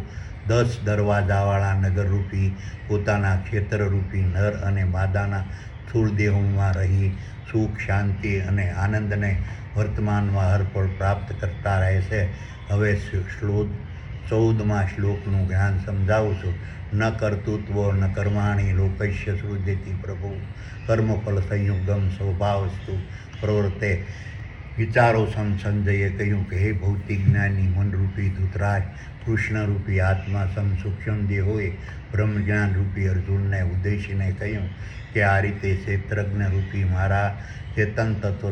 10 દરવાજાવાળા નગરરૂપી પોતાના ક્ષેત્રરૂપી નર અને માદાના સ્થૂળ દેહોમાં રહી સુખ, શાંતિ અને આનંદને વર્તમાનમાં હરપળ પ્રાપ્ત કરતા રહેશે. હવે 14મા શ્લોકનું જ્ઞાન સમજાવું છું. ન કર્તૃત્વ ન કર્માણિ લોકસ્ય સૃજ્યતિ પ્રભુ કર્મફલ સંયુક્તમ સ્વભાવસ્તુ પ્રવર્તે. વિચારો સંજયે કહ્યું કે હે ભૌતિક જ્ઞાની મનરૂપી ધૃતરાજ, કૃષ્ણરૂપી આત્મા સૂક્ષ્મ દેહોએ બ્રહ્મજ્ઞાન રૂપી અર્જુનને ઉદ્દેશીને કહ્યું કે આ રીતે ક્ષેત્રજ્ઞ રૂપી મારા ચેતન તત્વ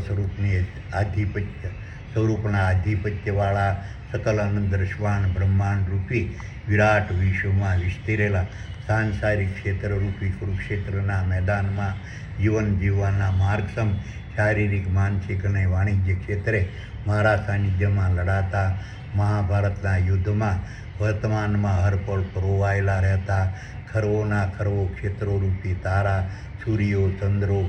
સ્વરૂપના આધિપત્યવાળા સકલ અનંત દ્રષ્વાન બ્રહ્માંડ રૂપી વિરાટ વિશ્વમાં વિસ્તરેલા સાંસારિક ક્ષેત્રરૂપી કુરુક્ષેત્રના મેદાનમાં જીવન જીવવાના માર્ગસમ શારીરિક, માનસિક અને વાણિજ્ય ક્ષેત્રે મારા સાનિધ્યમાં લડાતા મહાભારતના યુદ્ધમાં વર્તમાનમાં હરપળ પરોવાયેલા રહેતા ખરવોના ખરવો ક્ષેત્રોરૂપી તારા, સૂર્યો, ચંદ્રો,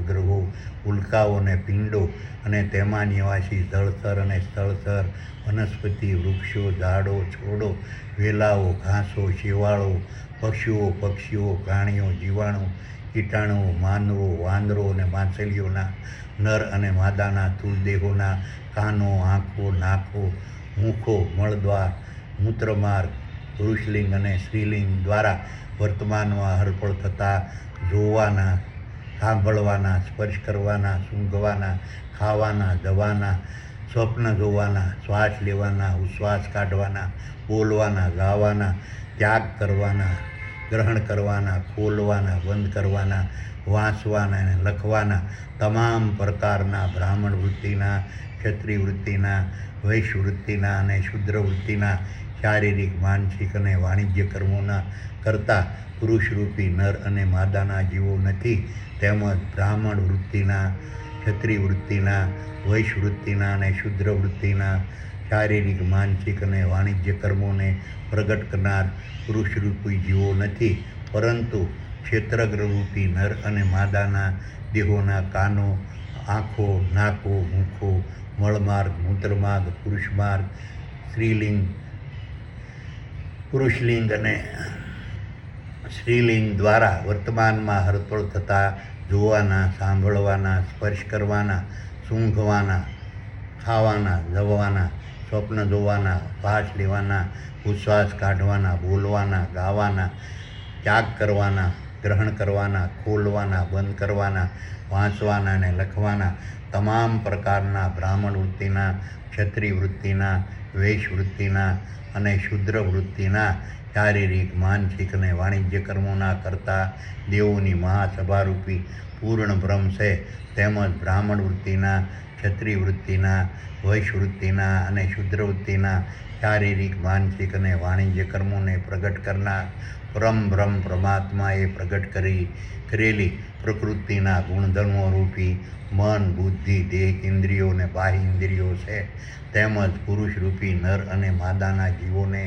ગ્રહો, ઉલ્કાઓ અને પિંડો અને તેમાં નિવાસી જળસર અને સ્થળસર વનસ્પતિ, વૃક્ષો, ઝાડો, છોડો, વેલાઓ, ઘાસો, શેવાળો, પક્ષીઓ, પ્રાણીઓ, જીવાણુ, કીટાણુઓ, માનવો, વાંદરો અને માછલીઓના નર અને માદાના સ્થૂળ દેહોના કાનો, આંખો, નાકો, મુખો, મળદ્વાર, મૂત્રમાર્ગ, પુરુષલિંગ અને સ્ત્રીલિંગ દ્વારા વર્તમાનમાં હરપળ થતા જોવાના, સાંભળવાના, સ્પર્શ કરવાના, સૂંઘવાના, ખાવાના, જવાના, સ્વપ્ન જોવાના, શ્વાસ લેવાના, ઉશ્વાસ કાઢવાના, બોલવાના, ગાવાના, ત્યાગ કરવાના, ગ્રહણ કરવાના, ખોલવાના, બંધ કરવાના, વાંચવાના અને લખવાના તમામ પ્રકારના બ્રાહ્મણ વૃત્તિના, ક્ષત્રિય વૃત્તિના, વૈશ્ય વૃત્તિના અને શુદ્ર વૃત્તિના શારીરિક, માનસિક અને વાણિજ્ય કર્મોના કરતા પુરુષરૂપી નર અને માદાના જીવો નથી. તેમજ બ્રાહ્મણ વૃત્તિના, ક્ષત્રિય વૃત્તિના, વૈશ્ય વૃત્તિના અને શુદ્ર વૃત્તિના શારીરિક, માનસિક અને વાણિજ્ય કર્મોને પ્રગટ કરનાર પુરુષરૂપી જીવો નથી, પરંતુ ક્ષેત્રજ્ઞરૂપી નર અને માદાના દેહોના કાનો, આંખો, નાકો, મુખો, મળમાર્ગ, મૂત્રમાર્ગ, પુરુષમાર્ગ, સ્ત્રીલિંગ, પુરુષલિંગ અને સ્ત્રીલિંગ દ્વારા વર્તમાનમાં હરપળ થતા જોવાના, સાંભળવાના, સ્પર્શ કરવાના, સૂંઘવાના, ખાવાના, જવાના, સ્વપ્ન જોવાના, શ્વાસ લેવાના, ઉશ્વાસ કાઢવાના, બોલવાના, ગાવાના, ત્યાગ કરવાના, ગ્રહણ કરવાના, ખોલવાના, બંધ કરવાના, વાંચવાના અને લખવાના તમામ પ્રકારના બ્રાહ્મણ વૃત્તિના, ક્ષત્રિય વૃત્તિના, વૈશ્ય વૃત્તિના અને શુદ્ર વૃત્તિના શારીરિક, માનસિક અને વાણિજ્ય કર્મોના કરતા દેવોની મહાસભારૂપી પૂર્ણ બ્રહ્મ છે. તેમજ બ્રાહ્મણ વૃત્તિના, ક્ષત્રિય વૃત્તિના, વૈશ્ય વૃત્તિના અને શુદ્ર વૃત્તિના શારીરિક, માનસિક અને વાણિજ્ય કર્મોને પ્રગટ કરનાર પરમ બ્રહ્મ પરમાત્માએ પ્રગટ કરેલી પ્રકૃતિના ગુણધર્મો રૂપી મન, બુદ્ધિ, દેહ, ઇન્દ્રિયો અને બાહ્ય ઇન્દ્રિયો છે. તેમજ પુરુષરૂપી નર અને માદાના જીવોને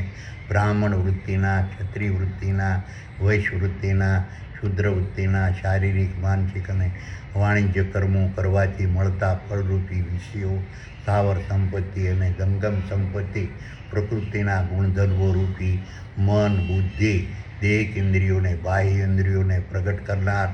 બ્રાહ્મણ વૃત્તિના, ક્ષત્રિય વૃત્તિના, વૈશ્ય વૃત્તિના, શુદ્ર વૃત્તિના શારીરિક, માનસિક અને વાણિજ્ય કર્મો કરવાથી મળતા ફળરૂપી વિષયો, સ્થાવર સંપત્તિ અને જંગમ સંપત્તિ પ્રકૃતિના ગુણધર્મો રૂપી મન, બુદ્ધિ, દેહ, ઇન્દ્રિયોને બાહ્ય ઇન્દ્રિયોને પ્રગટ કરનાર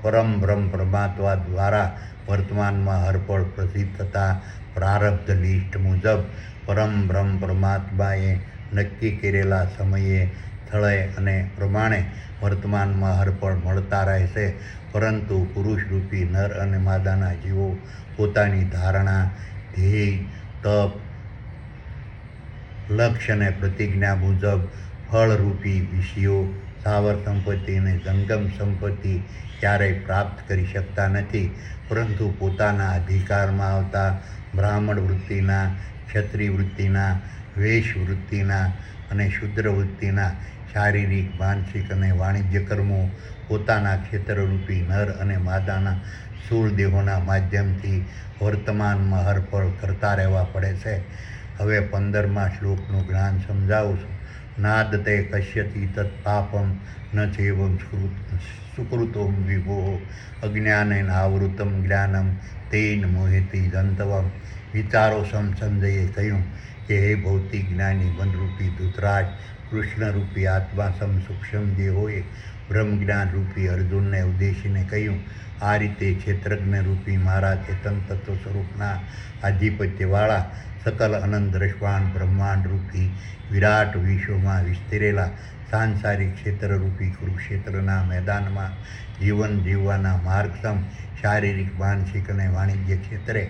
પરમ બ્રહ્મ પરમાત્મા દ્વારા વર્તમાનમાં હરપળ પ્રસિદ્ધ થતા પ્રારબ્ધ લિસ્ટ મુજબ પરમ બ્રહ્મ પરમાત્માએ નક્કી કરેલા સમયે, સ્થળે અને પ્રમાણે વર્તમાનમાં હરપળ મળતા રહેશે. પરંતુ પુરુષરૂપી નર અને માદાના જીવો પોતાની ધારણા, ધ્યેય, તપ, લક્ષ્ય અને પ્રતિજ્ઞા મુજબ ફળરૂપી વિષયો, સ્થાવર સંપત્તિ અને જંગમ સંપત્તિ ક્યારેય પ્રાપ્ત કરી શકતા નથી, પરંતુ પોતાના અધિકારમાં આવતા બ્રાહ્મણ વૃત્તિના, ક્ષત્રિય વૃત્તિના, વૈશ્ય વૃત્તિના અને શુદ્ર વૃત્તિના શારીરિક, માનસિક અને વાણિજ્ય કર્મો પોતાના ક્ષેત્રરૂપી નર અને માદાના સ્થૂળ દેહોના માધ્યમથી વર્તમાનમાં હરપળ કરતા રહેવા પડે છે. હવે 15મા શ્લોકનું જ્ઞાન સમજાવું છું. નાદતે કશ્યતિ તત્ પાપમ ન ચેવં સુકૃતોમ વિભો અજ્ઞાનેન આવૃતમ જ્ઞાનમ તેન મોહેતિ જંતવમ. વિચારો સંજયે કહ્યું કે હે ભૌતિક જ્ઞાની વનરૂપી ધૃતરાજ, કૃષ્ણરૂપી આત્મા સૂક્ષ્મ દેહોએ બ્રહ્મજ્ઞાન રૂપી અર્જુનને ઉદ્દેશીને કહ્યું, આ રીતે ક્ષેત્રજ્ઞ રૂપી મારા ચેતન તત્વ સ્વરૂપના આધિપત્યવાળા સકલ અનંત દ્રષ્ટાંત બ્રહ્માંડ રૂપી વિરાટ વિશ્વમાં વિસ્તરેલા સાંસારિક ક્ષેત્રરૂપી કુરુક્ષેત્રના મેદાનમાં જીવન જીવવાના માર્ગસમ શારીરિક, માનસિક અને વાણિજ્ય ક્ષેત્રે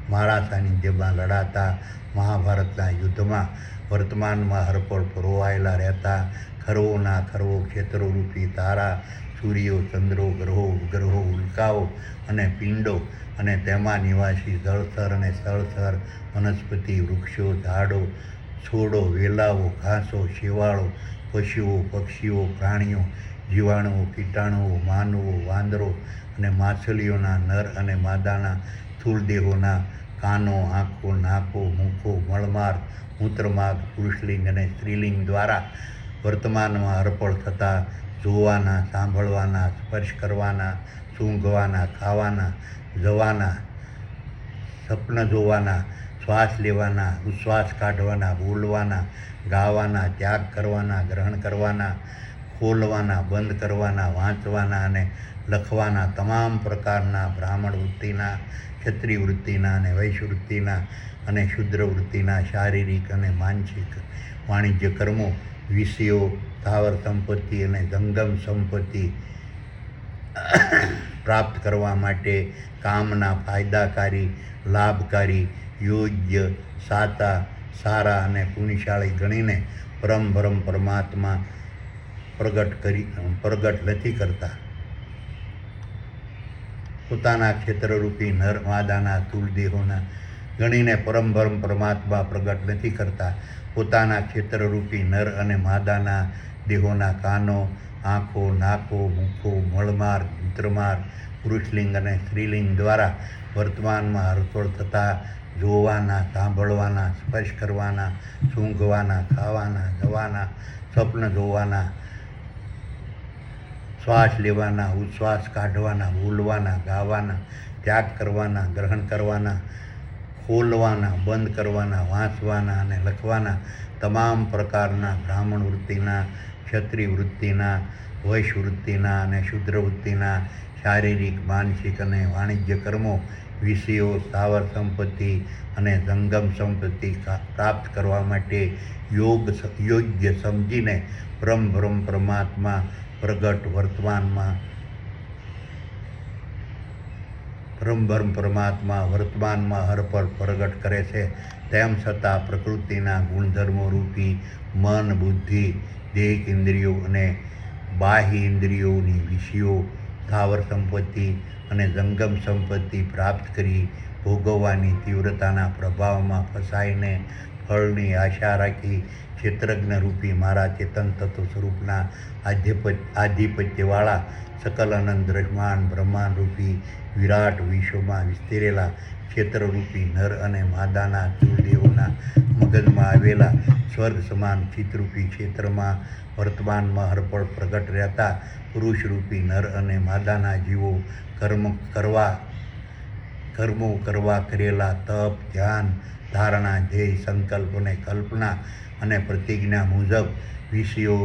મારા સાનિધ્યમાં લડાતા મહાભારતના યુદ્ધમાં વર્તમાનમાં હરપળ પરોવાયેલા રહેતા ખરવોના ખરવો ક્ષેત્રોરૂપી તારા, સૂર્યો, ચંદ્રો, ગ્રહો, ઉપગ્રહો, ઉલ્કાઓ અને પિંડો અને તેમાં નિવાસી જળચર અને સ્થળચર, વનસ્પતિ, વૃક્ષો, ઝાડો, છોડો, વેલાઓ, ઘાસો, શેવાળો, પશુઓ, પક્ષીઓ, પ્રાણીઓ, જીવાણુઓ, કીટાણુઓ, માનવો, વાંદરો અને માછલીઓના નર અને માદાના સ્થૂળ દેહોના કાનો, આંખો, નાકો, મુખો, મળમાર્ગ, મૂત્રમાર્ગ, પુરુષલિંગ અને સ્ત્રીલિંગ દ્વારા વર્તમાનમાં હરપળ થતા જોવાના, સાંભળવાના, સ્પર્શ કરવાના, સૂંઘવાના, ખાવાના, જવાના, સ્વપ્ન જોવાના, શ્વાસ લેવાના, ઉશ્વાસ કાઢવાના, બોલવાના, ગાવાના, ત્યાગ કરવાના, ગ્રહણ કરવાના, ખોલવાના, બંધ કરવાના, વાંચવાના અને લખવાના તમામ પ્રકારના બ્રાહ્મણ વૃત્તિના, ક્ષત્રિય વૃત્તિના અને વૈશ્ય વૃત્તિના અને શુદ્ર વૃત્તિના શારીરિક અને માનસિક વાણિજ્ય કર્મો, વિષયો, સ્થાવર સંપત્તિ અને જંગમ સંપત્તિ પ્રાપ્ત કરવા માટે કામના ફાયદાકારી, લાભકારી, યોગ્ય, સારા અને પુણ્યશાળી ગણીને પરમ પરમાત્મા પ્રગટ નથી કરતા. પોતાના ક્ષેત્રરૂપી નર માદાના સ્થૂળ દેહોના ગણીને પરમ પરમાત્મા પ્રગટ નથી કરતા. પોતાના ક્ષેત્રરૂપી નર અને માદાના દેહોના કાનો, આંખો, નાકો, મુખો, મળમાર્ગ, મૂત્રમાર્ગ, પુરુષલિંગ અને સ્ત્રીલિંગ દ્વારા વર્તમાનમાં હરતોળ થતા જોવાના, સાંભળવાના, સ્પર્શ કરવાના, સૂંઘવાના, ખાવાના, જવાના, સ્વપ્ન જોવાના, શ્વાસ લેવાના, ઉચ્છ્વાસ કાઢવાના, બોલવાના, ગાવાના, ત્યાગ કરવાના, ગ્રહણ કરવાના, ખોલવાના, બંધ કરવાના, વાંચવાના અને લખવાના તમામ પ્રકારના બ્રાહ્મણ વૃત્તિના, ક્ષત્રિય વૃત્તિના, વૈશ્ય વૃત્તિના અને શુદ્ર વૃત્તિના શારીરિક, માનસિક અને વાણિજ્ય કર્મો, વિષયો, સ્થાવર સંપત્તિ અને જંગમ સંપત્તિ પ્રાપ્ત કરવા માટે યોગ્ય સમજીને પરમ પરમાત્મા પ્રગટ વર્તમાનમાં હરપળ પ્રગટ કરે છે. તેમ છતાં પ્રકૃતિના ગુણધર્મો રૂપી મન, બુદ્ધિ, દેહિક ઇન્દ્રિયો અને બાહ્ય ઇન્દ્રિયોની વિષયો, સ્થાવર સંપત્તિ અને જંગમ સંપત્તિ પ્રાપ્ત કરી ભોગવવાની તીવ્રતાના પ્રભાવમાં ફસાઈને ફળની આશા રાખી ક્ષેત્રજ્ઞ રૂપી મારા ચેતન તત્વ સ્વરૂપના આધિપત્યવાળા સકલ અનંત દ્રશ્યમાન બ્રહ્માંડ રૂપી વિરાટ વિશ્વમાં વિસ્તરેલા ક્ષેત્રરૂપી નર અને માદાના સ્થૂળ દેહોના મગજમાં આવેલા સ્વર્ગ સમાન ચિત્તરૂપી ક્ષેત્રમાં વર્તમાનમાં હરપળ પ્રગટ રહેતા પુરુષરૂપી નર અને માદાના જીવો કર્મો કરવા કરેલા તપ, ધ્યાન, ધારણા, ધ્યેય, સંકલ્પ અને કલ્પના અને પ્રતિજ્ઞા મુજબ વિષયો,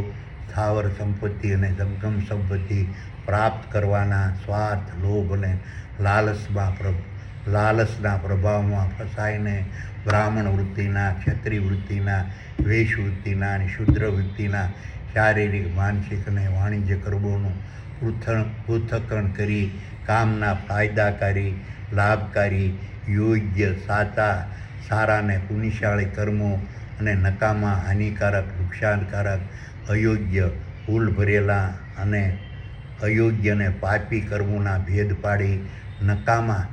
સ્થાવર સંપત્તિ અને જંગમ સંપત્તિ પ્રાપ્ત કરવાના સ્વાર્થ, લોભ અને લાલચના પ્રભાવમાં ફસાઈને બ્રાહ્મણ વૃત્તિના, ક્ષત્રિય વૃત્તિના, વૈશ્ય વૃત્તિના અને શુદ્ર વૃત્તિના શારીરિક, માનસિક અને વાણિજ્ય કર્મોનું પૃથ્થકરણ કરી કામના ફાયદાકારી, લાભકારી, યોગ્ય, સારા અને પુણ્યશાળી કર્મો અને નકામા, હાનિકારક, નુકસાનકારક, અયોગ્ય, ભૂલ ભરેલા અને અયોગ્ય અને પાપી કર્મોના ભેદ પાડી નકામા,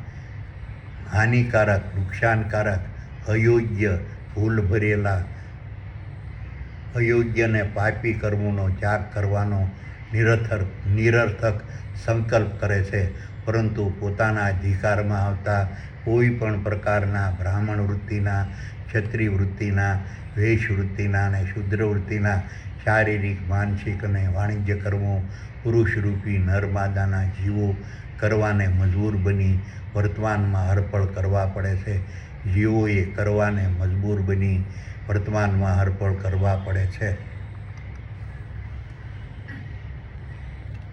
હાનિકારક, નુકસાનકારક, અયોગ્ય, ભૂલ ભરેલા, અયોગ્ય અને પાપી કર્મોનો ત્યાગ કરવાનો નિરર્થક સંકલ્પ કરે છે. પરંતુ પોતાના અધિકારમાં આવતા કોઈ પણ પ્રકારના બ્રાહ્મણ વૃત્તિના, ક્ષત્રિય વૃત્તિના, વૈશ્ય વૃત્તિના અને શુદ્ર વૃત્તિના શારીરિક, માનસિક અને વાણિજ્ય કર્મો પુરુષરૂપી નરમાદાના જીવો કરવાને મજબૂર બની વર્તમાનમાં હરપળ કરવા પડે છે. જીવોએ કરવાને મજબૂર બની વર્તમાનમાં હરપળ કરવા પડે છે.